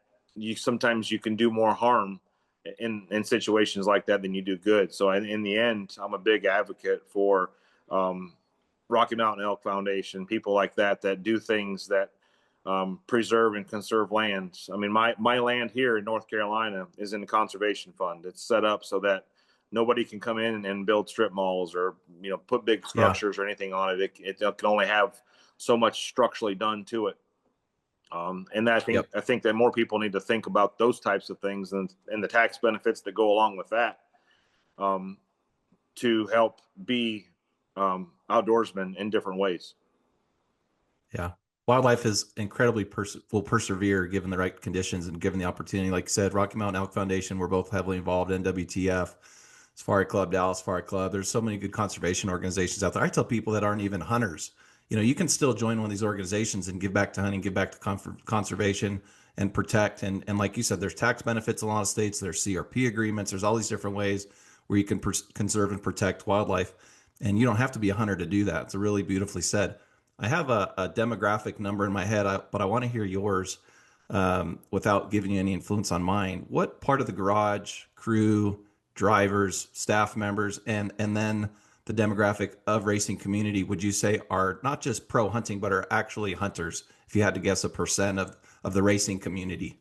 sometimes you can do more harm in situations like that than you do good. So in the end, I'm a big advocate for Rocky Mountain Elk Foundation, people like that do things that preserve and conserve land. I mean, my land here in North Carolina is in the conservation fund. It's set up so that nobody can come in and build strip malls or, put big structures or anything on it. It can only have so much structurally done to it. And I think that more people need to think about those types of things and the tax benefits that go along with that to help be outdoorsmen in different ways. Yeah.
Wildlife is incredibly will persevere given the right conditions and given the opportunity. Like you said, Rocky Mountain Elk Foundation, we're both heavily involved in WTF, Safari Club, Dallas Safari Club. There's so many good conservation organizations out there. I tell people that aren't even hunters, you can still join one of these organizations and give back to hunting, give back to conservation and protect. And like you said, there's tax benefits in a lot of states. There's CRP agreements. There's all these different ways where you can conserve and protect wildlife. And you don't have to be a hunter to do that. It's really beautifully said. I have a demographic number in my head, but I want to hear yours without giving you any influence on mine. What part of the garage, crew, drivers, staff members, and then the demographic of racing community would you say are not just pro hunting, but are actually hunters, if you had to guess a percent of the racing community?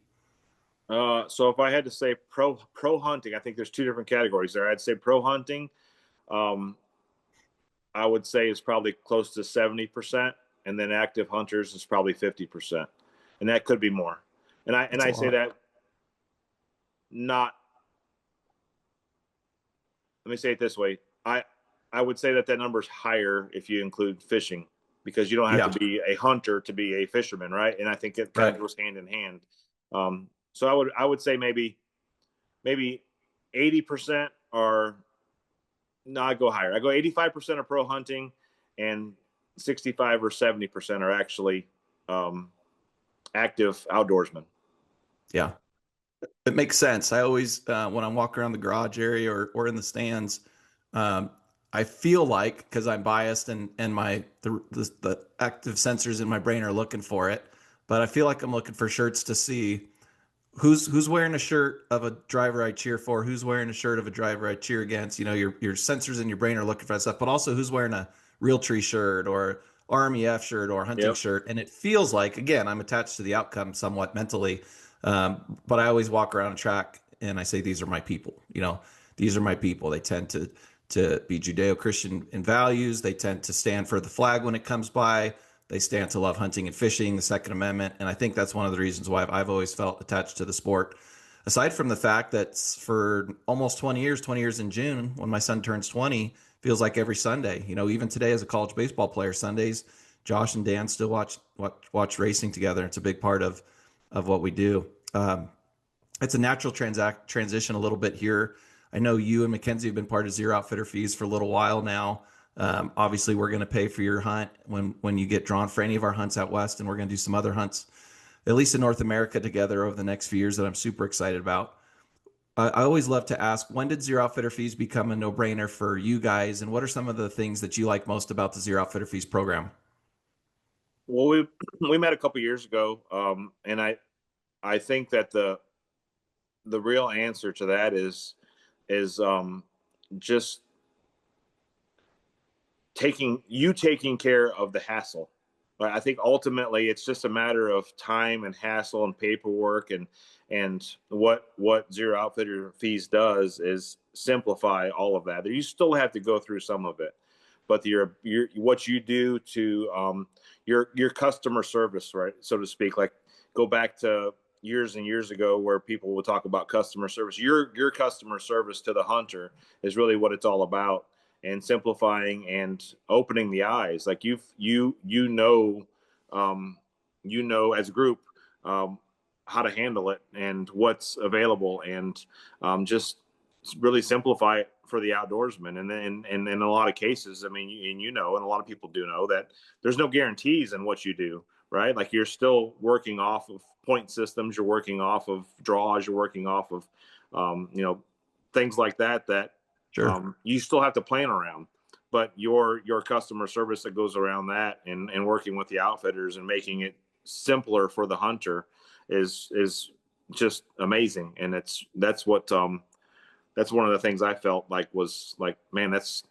So if I had to say pro hunting, I think there's two different categories there. I'd say pro hunting, I would say is probably close to 70%, and then active hunters is probably 50%, and that could be more. And I say that not. Let me say it this way: I would say that number is higher if you include fishing, because you don't have to be a hunter to be a fisherman, right? And I think it kind of goes hand in hand. So I would say maybe 80% are. No, I go higher. I go 85% are pro hunting, and 65 or 70% are actually active outdoorsmen.
Yeah, it makes sense. I always, when I walk around the garage area or in the stands, I feel like, because I'm biased and the active sensors in my brain are looking for it, but I feel like I'm looking for shirts to see who's wearing a shirt of a driver I cheer for, who's wearing a shirt of a driver I cheer against. Your sensors in your brain are looking for that stuff, but also who's wearing a Realtree shirt or RMEF shirt or hunting shirt. And it feels like, again, I'm attached to the outcome somewhat mentally. But I always walk around a track and I say, these are my people. These are my people. They tend to be Judeo-Christian in values. They tend to stand for the flag when it comes by. They stand to love hunting and fishing, the Second Amendment. And I think that's one of the reasons why I've always felt attached to the sport. Aside from the fact that for almost 20 years in June, when my son turns 20, feels like every Sunday. Even today as a college baseball player, Sundays, Josh and Dan still watch racing together. It's a big part of what we do. It's a natural transition a little bit here. I know you and Mackenzie have been part of Zero Outfitter Fees for a little while now. Obviously, we're going to pay for your hunt when you get drawn for any of our hunts out west, and we're going to do some other hunts, at least in North America, together over the next few years that I'm super excited about. I always love to ask, when did Zero Outfitter Fees become a no-brainer for you guys, and what are some of the things that you like most about the Zero Outfitter Fees program?
Well, we met a couple years ago, and I think that the real answer to that is just taking care of the hassle. But I think ultimately it's just a matter of time and hassle and paperwork, and what Zero Outfitter Fees does is simplify all of that. You still have to go through some of it, but what you do to your customer service, right, so to speak, like go back to years and years ago where people would talk about customer service. Your customer service to the hunter is really what it's all about, and simplifying and opening the eyes. Like you know as a group how to handle it and what's available, and just really simplify it for the outdoorsman. And then in a lot of cases, I mean, and and a lot of people do know that there's no guarantees in what you do, right? Like you're still working off of point systems, you're working off of draws, you're working off of things like that
Sure.
you still have to plan around. But your customer service that goes around that, and working with the outfitters and making it simpler for the hunter is just amazing. And that's one of the things I felt like was like, man, that's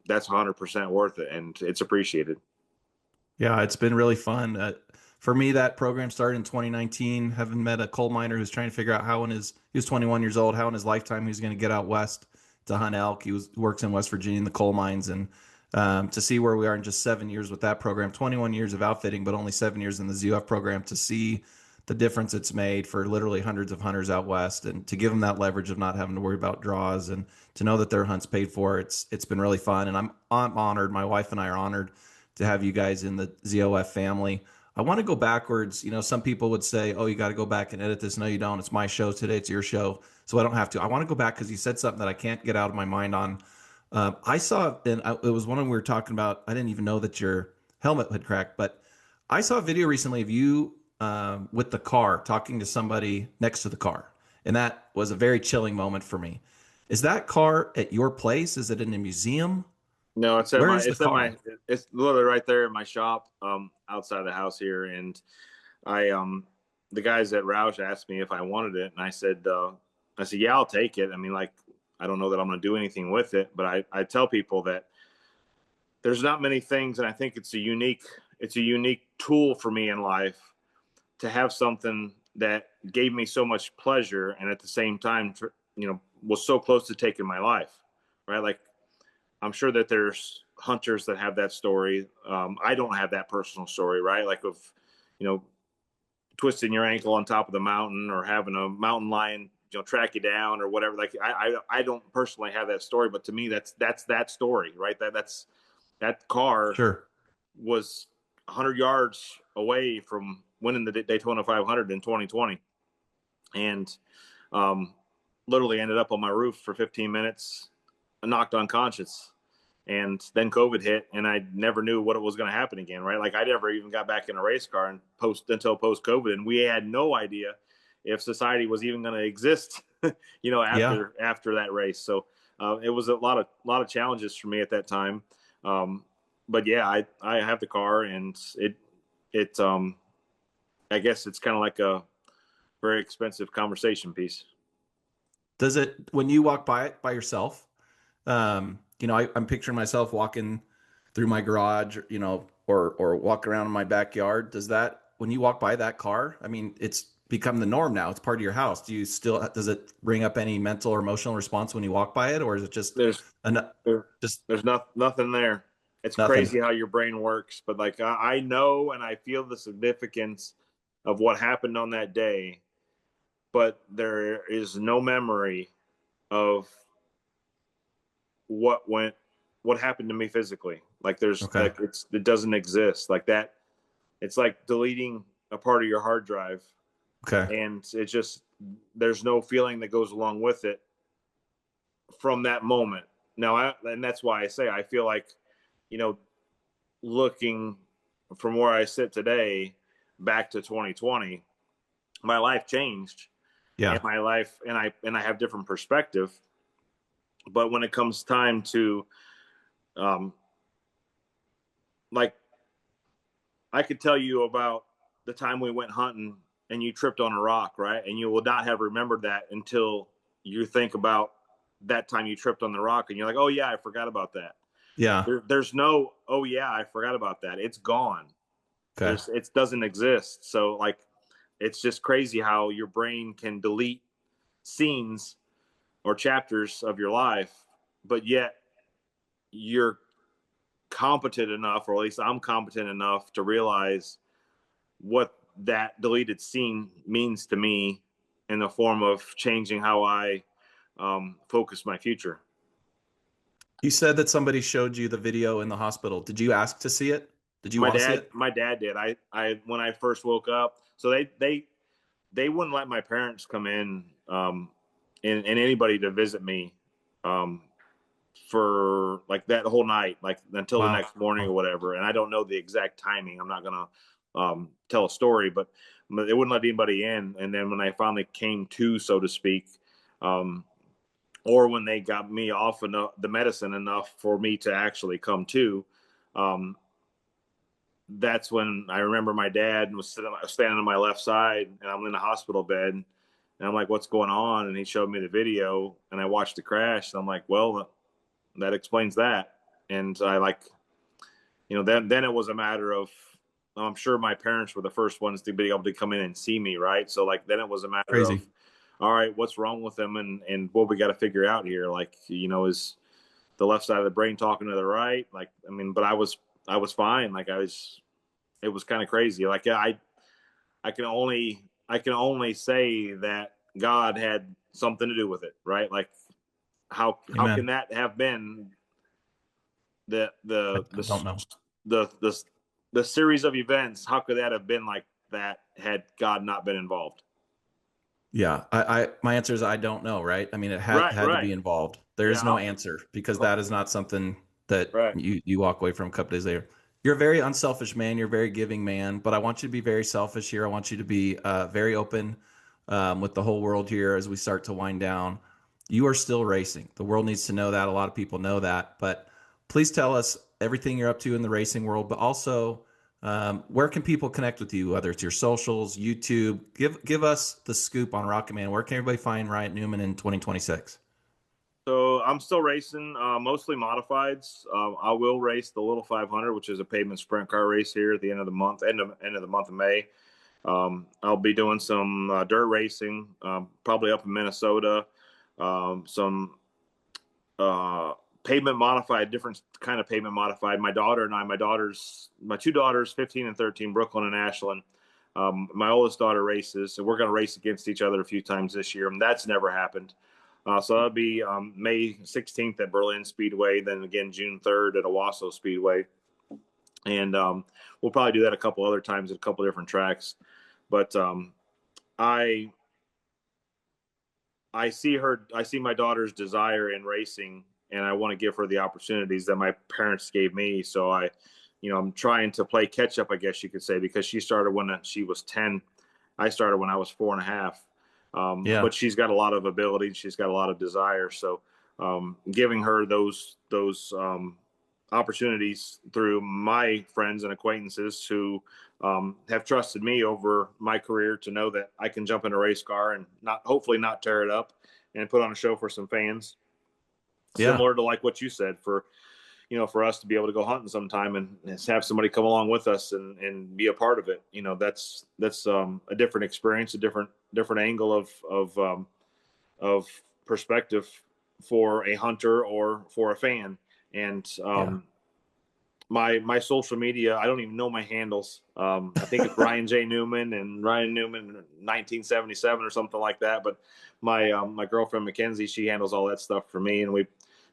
100% worth it, and it's appreciated.
Yeah, it's been really fun. For me, that program started in 2019, having met a coal miner who's trying to figure out he was 21 years old, how in his lifetime he was going to get out west to hunt elk. He works in West Virginia in the coal mines, and to see where we are in just 7 years with that program, 21 years of outfitting, but only 7 years in the ZUF program, to see the difference it's made for literally hundreds of hunters out west, and to give them that leverage of not having to worry about draws, and to know that their hunt's paid for. It's been really fun, and I'm honored. My wife and I are honored to have you guys in the ZOF family. I want to go backwards. Some people would say, oh, you got to go back and edit this. No, you don't. It's my show today. It's your show. So I don't have to. I want to go back because you said something that I can't get out of my mind on. I saw, and it was one we were talking about. I didn't even know that your helmet had cracked, but I saw a video recently of you with the car talking to somebody next to the car. And that was a very chilling moment for me. Is that car at your place? Is it in a museum?
No, it's it's literally right there in my shop, outside the house here. And the guys at Roush asked me if I wanted it, and I said, yeah, I'll take it. I mean, like, I don't know that I'm going to do anything with it, but I tell people that there's not many things, and I think it's a unique tool for me in life to have something that gave me so much pleasure, and at the same time, was so close to taking my life, right? Like, I'm sure that there's hunters that have that story. I don't have that personal story, right? Like of, twisting your ankle on top of the mountain, or having a mountain lion, track you down or whatever. Like I don't personally have that story, but to me, that's that story, right? That car
Sure.
was 100 yards away from winning the Daytona 500 in 2020. And literally ended up on my roof for 15 minutes, knocked unconscious. And then COVID hit, and I never knew what was going to happen again, right? Like I never even got back in a race car until post COVID, and we had no idea if society was even going to exist, after that race. So it was a lot of challenges for me at that time. But yeah, I have the car, and it I guess it's kind of like a very expensive conversation piece.
Does it, when you walk by it by yourself, I'm picturing myself walking through my garage, or walk around in my backyard. Does that, when you walk by that car, I mean, it's become the norm now. It's part of your house. Does it bring up any mental or emotional response when you walk by it, or is it just
There's there,
just
there's nothing there. It's
nothing?
crazy how your brain works, but like I know and I feel the significance of what happened on that day, but there is no memory of what happened to me physically. Like
Okay.
it doesn't exist like that. It's like deleting a part of your hard drive,
Okay.
and it's just there's no feeling that goes along with it from that moment. Now, and that's why I say I feel like, you know, looking from where I sit today back to 2020, my life changed,
Yeah.
and my life and I have different perspective. But when it comes time to, um, like, I could tell you about the time we went hunting and you tripped on a rock, right? And you will not have remembered that until you think about that time you tripped on the rock, and you're like, oh yeah, I forgot about that.
Yeah.
There's no, oh yeah, I forgot about that. It's gone.
Okay.
It doesn't exist. So like, it's just crazy how your brain can delete scenes or chapters of your life, but yet you're competent enough, or at least I'm competent enough to realize what that deleted scene means to me in the form of changing how I focus my future.
You said that somebody showed you the video in the hospital. Did you ask to see it? Did you want to see it?
My dad did. I when I first woke up, so they wouldn't let my parents come in, and anybody to visit me, um, for like that whole night, like until the
Wow.
next morning or whatever. And I don't know the exact timing. I'm not gonna tell a story, but they wouldn't let anybody in. And then when I finally came to, so to speak, um, or when they got me off enough, the medicine enough for me to actually come to, um, that's when I remember my dad was standing on my left side, and I'm in the hospital bed, and I'm like, "What's going on?" And he showed me the video, and I watched the crash, and I'm like, "Well, that explains that." And I like, then it was a matter of, I'm sure my parents were the first ones to be able to come in and see me, right? So like, then it was a matter of,
Crazy.
all right, what's wrong with them, and what we got to figure out here. Like, is the left side of the brain talking to the right? Like, I mean, but I was fine. Like it was kind of crazy. Like I can only say that God had something to do with it, right? Like how can
Amen.
that have been the
I
the
don't know.
the series of events? How could that have been like that had God not been involved?
Yeah. My answer is I don't know, right? I mean, it had to
Right.
be involved. There
Yeah.
is no answer because that is not something that
Right.
you walk away from a couple days later. You're a very unselfish man. You're a very giving man, but I want you to be very selfish here. I want you to be very open with the whole world here as we start to wind down. You are still racing. The world needs to know that. A lot of people know that, but please tell us everything you're up to in the racing world, but also where can people connect with you, whether it's your socials, YouTube? Give us the scoop on Rocket Man. Where can everybody find Ryan Newman in 2026?
So I'm still racing, mostly modifieds. I will race the Little 500, which is a pavement sprint car race here at the end of the month, end of the month of May. I'll be doing some dirt racing, probably up in Minnesota. Some pavement modified, different kind of pavement modified. My daughter and I, my two daughters, 15 and 13, Brooklyn and Ashlyn. My oldest daughter races, so we're going to race against each other a few times this year, and that's never happened. So that'll be May 16th at Berlin Speedway, then again June 3rd at Owasso Speedway, and we'll probably do that a couple other times at a couple different tracks. But I see my daughter's desire in racing, and I want to give her the opportunities that my parents gave me. So I'm trying to play catch up, I guess you could say, because she started when she was 10. I started when I was 4.5.
Yeah.
But she's got a lot of ability. She's got a lot of desire. So giving her those opportunities through my friends and acquaintances who have trusted me over my career to know that I can jump in a race car and hopefully not tear it up and put on a show for some fans.
Yeah.
Similar to like what you said, for for us to be able to go hunting sometime and have somebody come along with us and be a part of it. That's a different experience, a different angle of perspective for a hunter or for a fan. And my social media, I don't even know my handles. I think it's Ryan J. Newman and Ryan Newman 1977 or something like that. But my girlfriend Mackenzie, she handles all that stuff for me, and we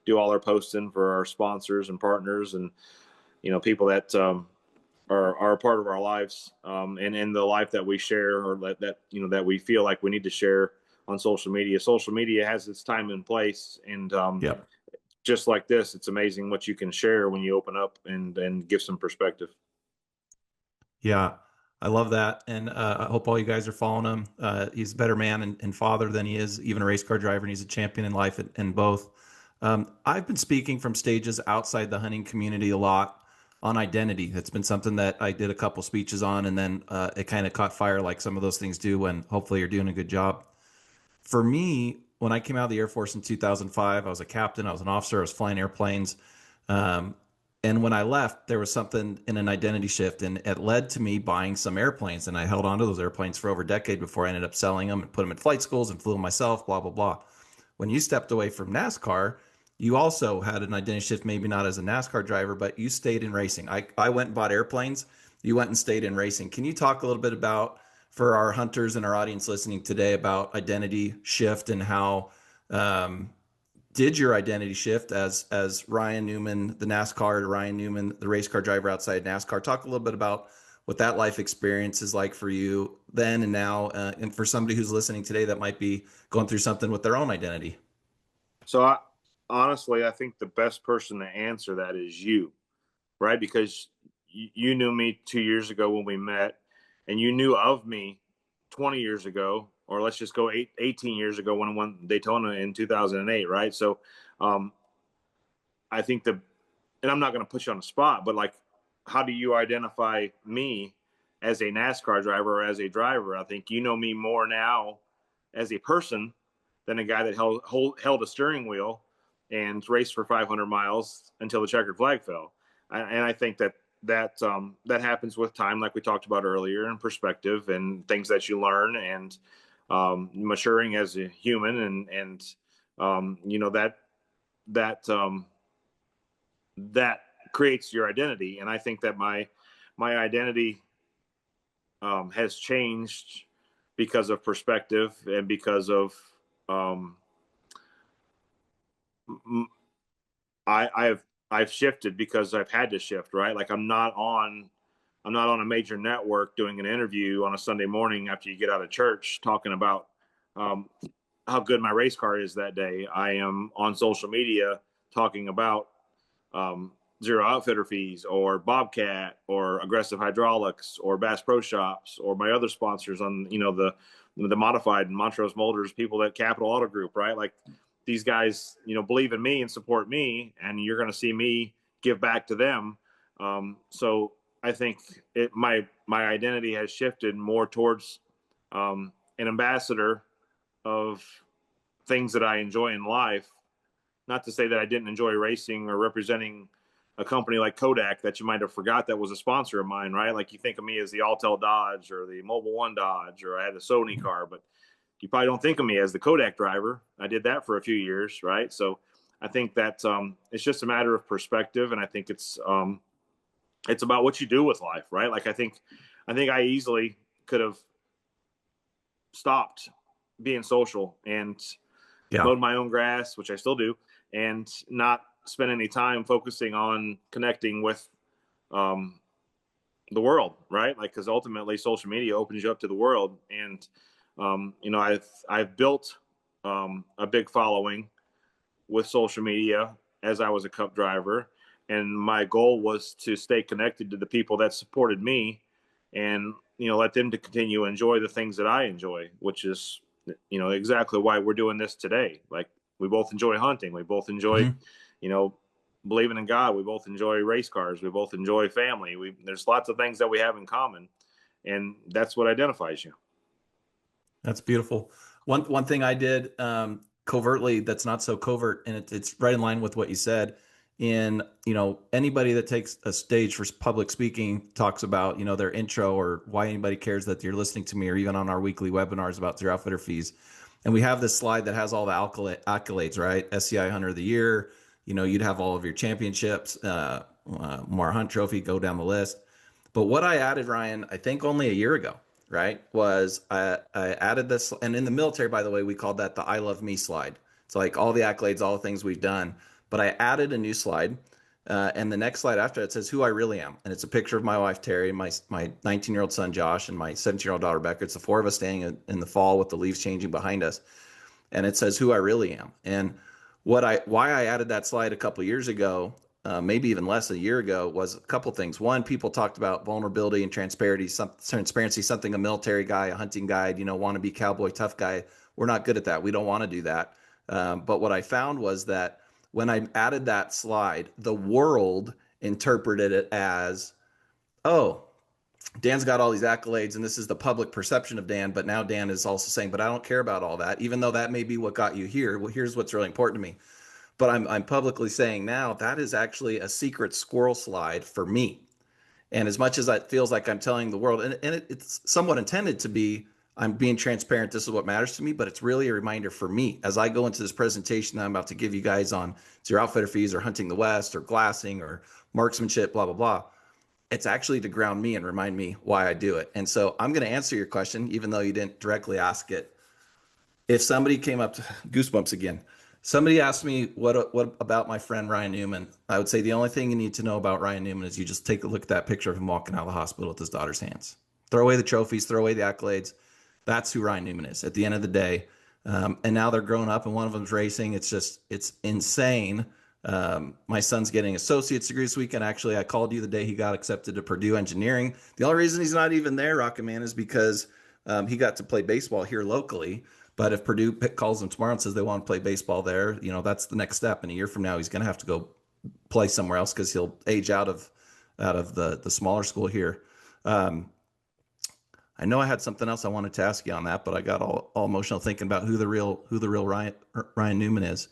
do all our posting for our sponsors and partners, and people that are a part of our lives, and in the life that we share, or that we feel like we need to share on social media. Social media has its time and place, and just like this, it's amazing what you can share when you open up and give some perspective.
Yeah, I love that. And I hope all you guys are following him. He's a better man and father than he is even a race car driver, and he's a champion in life in both. I've been speaking from stages outside the hunting community a lot on identity. It's been something that I did a couple speeches on, and then it kind of caught fire like some of those things do when hopefully you're doing a good job. For me, when I came out of the Air Force in 2005, I was a captain, I was an officer, I was flying airplanes. And when I left, there was something in an identity shift, and it led to me buying some airplanes. And I held on to those airplanes for over a decade before I ended up selling them and put them in flight schools and flew them myself, blah, blah, blah. When you stepped away from NASCAR, you also had an identity shift, maybe not as a NASCAR driver, but you stayed in racing. I went and bought airplanes. You went and stayed in racing. Can you talk a little bit about, for our hunters and our audience listening today, about identity shift and how did your identity shift as Ryan Newman, the NASCAR, to Ryan Newman, the race car driver outside NASCAR? Talk a little bit about what that life experience is like for you then and now, and for somebody who's listening today that might be going through something with their own identity.
So honestly, I think the best person to answer that is you, right? Because you knew me 2 years ago when we met, and you knew of me 20 years ago, or let's just go 18 years ago when I won Daytona in 2008, right? So I think and I'm not going to put you on the spot, but like, how do you identify me as a NASCAR driver or as a driver? I think you know me more now as a person than a guy that held a steering wheel and raced for 500 miles until the checkered flag fell. And I think that happens with time, like we talked about earlier, and perspective and things that you learn, and maturing as a human, and that creates your identity. And I think that my identity has changed because of perspective, and because of I've shifted because I've had to shift, right? Like I'm not on a major network doing an interview on a Sunday morning after you get out of church talking about how good my race car is that day. I am on social media talking about Zero Outfitter fees, or Bobcat, or Aggressive Hydraulics, or Bass Pro Shops, or my other sponsors on the Modified and Montrose Motors, people at Capital Auto Group, right? Like these guys, believe in me and support me, and you're going to see me give back to them. So I think my identity has shifted more towards an ambassador of things that I enjoy in life. Not to say that I didn't enjoy racing or representing a company like Kodak that you might have forgot that was a sponsor of mine, right? Like you think of me as the Altel Dodge or the Mobil One Dodge, or I had a Sony car, but you probably don't think of me as the Kodak driver. I did that for a few years, right? So I think that it's just a matter of perspective, and I think it's about what you do with life, right? Like I think I easily could have stopped being social and mowed my own grass, which I still do, and not spend any time focusing on connecting with the world, right? Like, because ultimately social media opens you up to the world. And I've built a big following with social media as I was a Cup driver, and my goal was to stay connected to the people that supported me, and let them to continue to enjoy the things that I enjoy, which is exactly why we're doing this today. Like we both enjoy hunting, we both enjoy believing in God, we both enjoy race cars, we both enjoy family. There's lots of things that we have in common, and that's what identifies you.
That's beautiful. One thing I did covertly that's not so covert, and it's right in line with what you said, in, anybody that takes a stage for public speaking talks about, their intro or why anybody cares that you're listening to me, or even on our weekly webinars about Zero Outfitter fees. And we have this slide that has all the accolades, right? SCI Hunter of the Year, you'd have all of your championships, Mar Hunt Trophy, go down the list. But what I added, Ryan, I think only a year ago, right, was I added this. And in the military, by the way, we called that the I Love Me slide. It's like all the accolades, all the things we've done. But I added a new slide. And the next slide after it says who I really am. And it's a picture of my wife, Terry, my 19-year-old son, Josh, and my 17-year-old daughter, Becca. It's the four of us standing in the fall with the leaves changing behind us. And it says who I really am. And why I added that slide a couple of years ago, maybe even less than a year ago, was a couple things. One, people talked about vulnerability and transparency, something a military guy, a hunting guide, wannabe cowboy, tough guy. We're not good at that. We don't want to do that. But what I found was that when I added that slide, the world interpreted it as, oh, Dan's got all these accolades and this is the public perception of Dan, but now Dan is also saying, but I don't care about all that, even though that may be what got you here. Well, here's what's really important to me. But I'm publicly saying now that is actually a secret squirrel slide for me. And as much as it feels like I'm telling the world, and it's somewhat intended to be, I'm being transparent, this is what matters to me, but it's really a reminder for me as I go into this presentation that I'm about to give you guys on Zero Outfitter fees or hunting the West or glassing or marksmanship, blah, blah, blah. It's actually to ground me and remind me why I do it. And so I'm going to answer your question, even though you didn't directly ask it. If somebody came up to goosebumps again, somebody asked me what about my friend Ryan Newman, I would say the only thing you need to know about Ryan Newman is you just take a look at that picture of him walking out of the hospital with his daughter's hands. Throw away the trophies, throw away the accolades. That's who Ryan Newman is at the end of the day. And now they're grown up and one of them's racing. It's insane. My son's getting an associate's degree this weekend. Actually, I called you the day he got accepted to Purdue Engineering. The only reason he's not even there, Rocket Man, is because he got to play baseball here locally. But if Purdue calls him tomorrow and says they want to play baseball there, that's the next step. And a year from now, he's going to have to go play somewhere else because he'll age out of the smaller school here. I know I had something else I wanted to ask you on that, but I got all emotional thinking about who the real Ryan Newman is.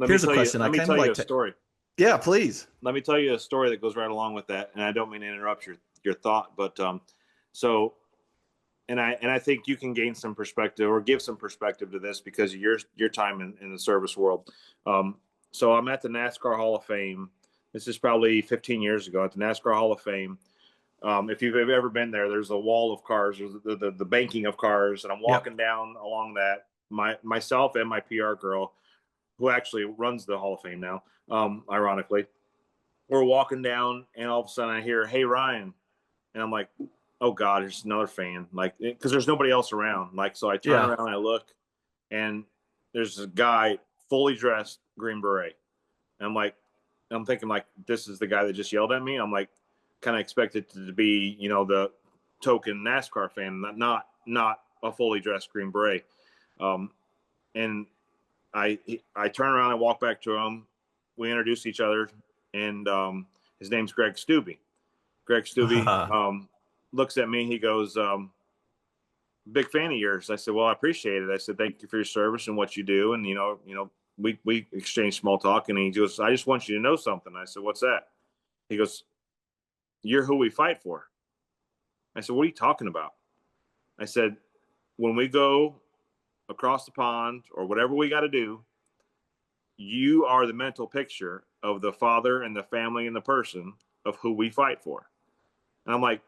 Here's a question.
Let me tell you a story.
Yeah, please.
Let me tell you a story that goes right along with that. And I don't mean to interrupt your thought, but I think you can gain some perspective or give some perspective to this because of your time in the service world. So I'm at the NASCAR Hall of Fame. This is probably 15 years ago at the NASCAR Hall of Fame. If you've ever been there, there's a wall of cars, there's the banking of cars, and I'm walking down along that. Myself and my PR girl, who actually runs the Hall of Fame now, ironically, we're walking down, and all of a sudden I hear, "Hey, Ryan," and I'm like, "Oh God, there's another fan!" Like, because there's nobody else around. Like, so I turn around and I look, and there's a guy fully dressed, Green Beret, and I'm thinking like, this is the guy that just yelled at me. I'm like, kind of expected to be, the token NASCAR fan, not a fully dressed Green Beret. And I turn around and walk back to him. We introduce each other, and his name's Greg Stubbe. Greg Stubbe looks at me. He goes, "Big fan of yours." I said, "Well, I appreciate it." I said, "Thank you for your service and what you do." And we exchanged small talk, and he goes, "I just want you to know something." I said, "What's that?" He goes, "You're who we fight for." I said, "What are you talking about?" I said, "When we go across the pond or whatever we got to do, you are the mental picture of the father and the family and the person of who we fight for." And I'm like,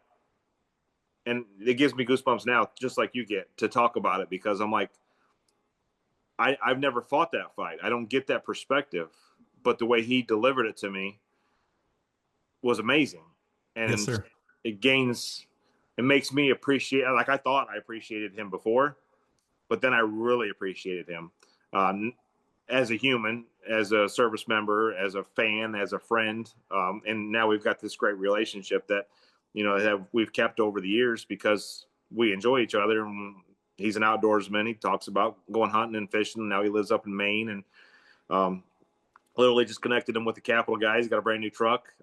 and it gives me goosebumps now, just like you get, to talk about it, because I'm like, I've never fought that fight. I don't get that perspective, but the way he delivered it to me was amazing. And
Yes, sir.
It makes me appreciate, like I thought I appreciated him before, but then I really appreciated him as a human, as a service member, as a fan, as a friend. And now we've got this great relationship that, we've kept over the years because we enjoy each other. And he's an outdoorsman. He talks about going hunting and fishing. Now he lives up in Maine, and literally just connected him with the Capital guys. He's got a brand new truck.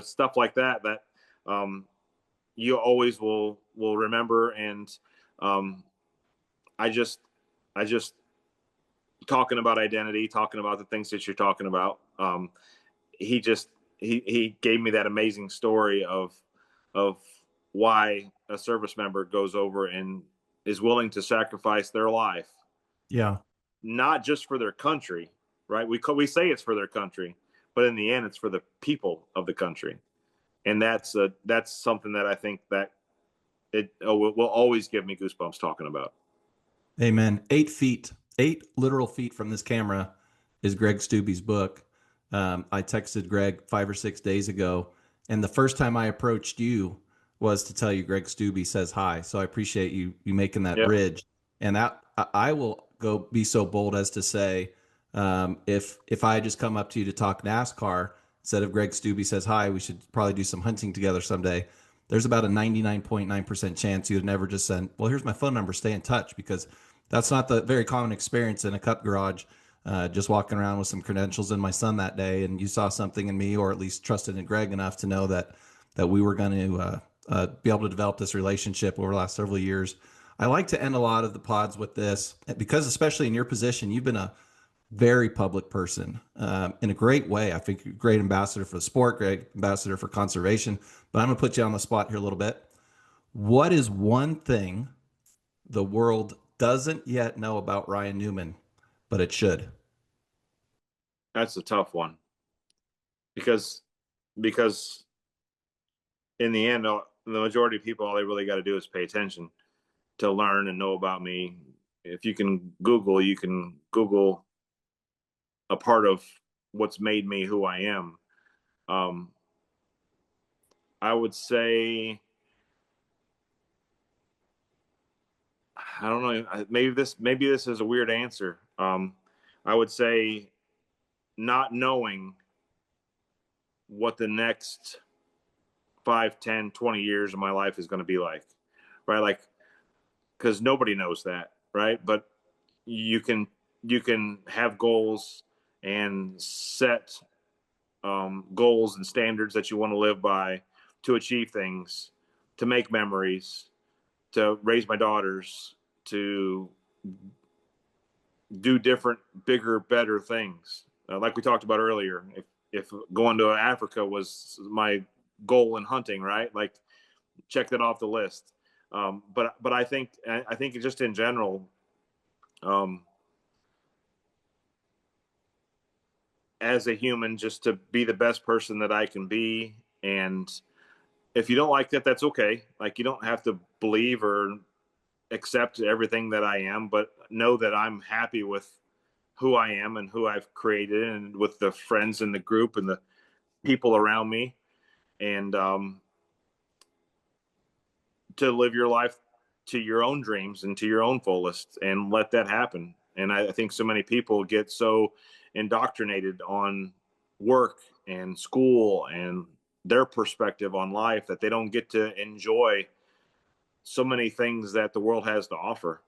Stuff like that you always will remember. And I just talking about identity, talking about the things that you're talking about. he gave me that amazing story of why a service member goes over and is willing to sacrifice their life.
Yeah.
Not just for their country, right? We say it's for their country, but in the end, it's for the people of the country. And that's something that I think that it will always give me goosebumps talking about.
Amen. 8 literal feet from this camera is Greg Stubbe's book. I texted Greg 5 or 6 days ago, and the first time I approached you was to tell you Greg Stubbe says hi. So I appreciate you making that bridge. And that I will go be so bold as to say, if I just come up to you to talk NASCAR, instead of Greg Stubbe says hi, we should probably do some hunting together someday. There's about a 99.9% chance you'd never just send, well, here's my phone number, stay in touch, because that's not the very common experience in a cup garage, just walking around with some credentials in my son that day. And you saw something in me, or at least trusted in Greg enough to know that we were going to be able to develop this relationship over the last several years. I like to end a lot of the pods with this, because especially in your position, you've been a very public person in a great way. I think you're a great ambassador for the sport, great ambassador for conservation. But I'm going to put you on the spot here a little bit. What is one thing the world doesn't yet know about Ryan Newman, but it should?
That's a tough one, because in the end, the majority of people, all they really got to do is pay attention to learn and know about me. If you can Google a part of what's made me who I am. I would say, I don't know, maybe this is a weird answer. I would say not knowing what the next 5, 10, 20 years of my life is going to be like, right? Like, because nobody knows that, right? But you can have goals and set goals and standards that you want to live by, to achieve things, to make memories, to raise my daughters, to do different, bigger, better things. Like we talked about earlier, if going to Africa was my goal in hunting, right? Like, check that off the list. But I think just in general, as a human, just to be the best person that I can be. And if you don't like that, that's okay. Like, you don't have to believe or accept everything that I am, but know that I'm happy with who I am and who I've created, and with the friends in the group and the people around me. And to live your life to your own dreams and to your own fullest, and let that happen. And I think so many people get so indoctrinated on work and school and their perspective on life that they don't get to enjoy so many things that the world has to offer.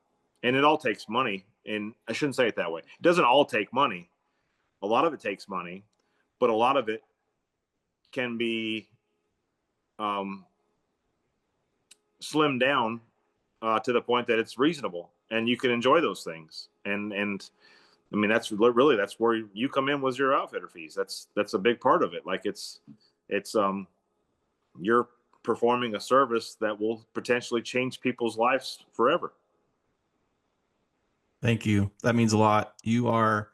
And it all takes money. And I shouldn't say it that way. It doesn't all take money. A lot of it takes money, but a lot of it can be slimmed down to the point that it's reasonable, and you can enjoy those things. And I mean, that's where you come in, was your outfitter fees. That's a big part of it. Like, it's you're performing a service that will potentially change people's lives forever.
Thank you. That means a lot. You are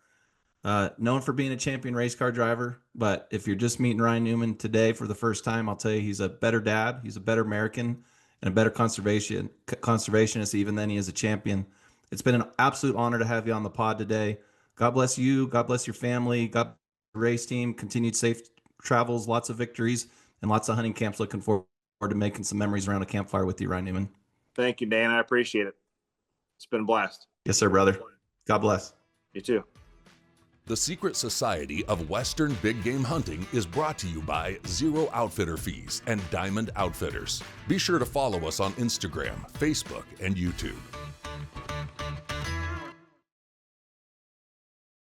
known for being a champion race car driver, but if you're just meeting Ryan Newman today for the first time, I'll tell you he's a better dad, he's a better American, and a better conservationist even than he is a champion. It's been an absolute honor to have you on the pod today. God bless you. God bless your family. God bless the race team. Continued safe travels, lots of victories, and lots of hunting camps. Looking forward to making some memories around a campfire with you, Ryan Newman.
Thank you, Dan. I appreciate it. It's been a blast.
Yes, sir, brother. God bless.
You too.
The Secret Society of Western Big Game Hunting is brought to you by Zero Outfitter Fees and Diamond Outfitters. Be sure to follow us on Instagram, Facebook, and YouTube.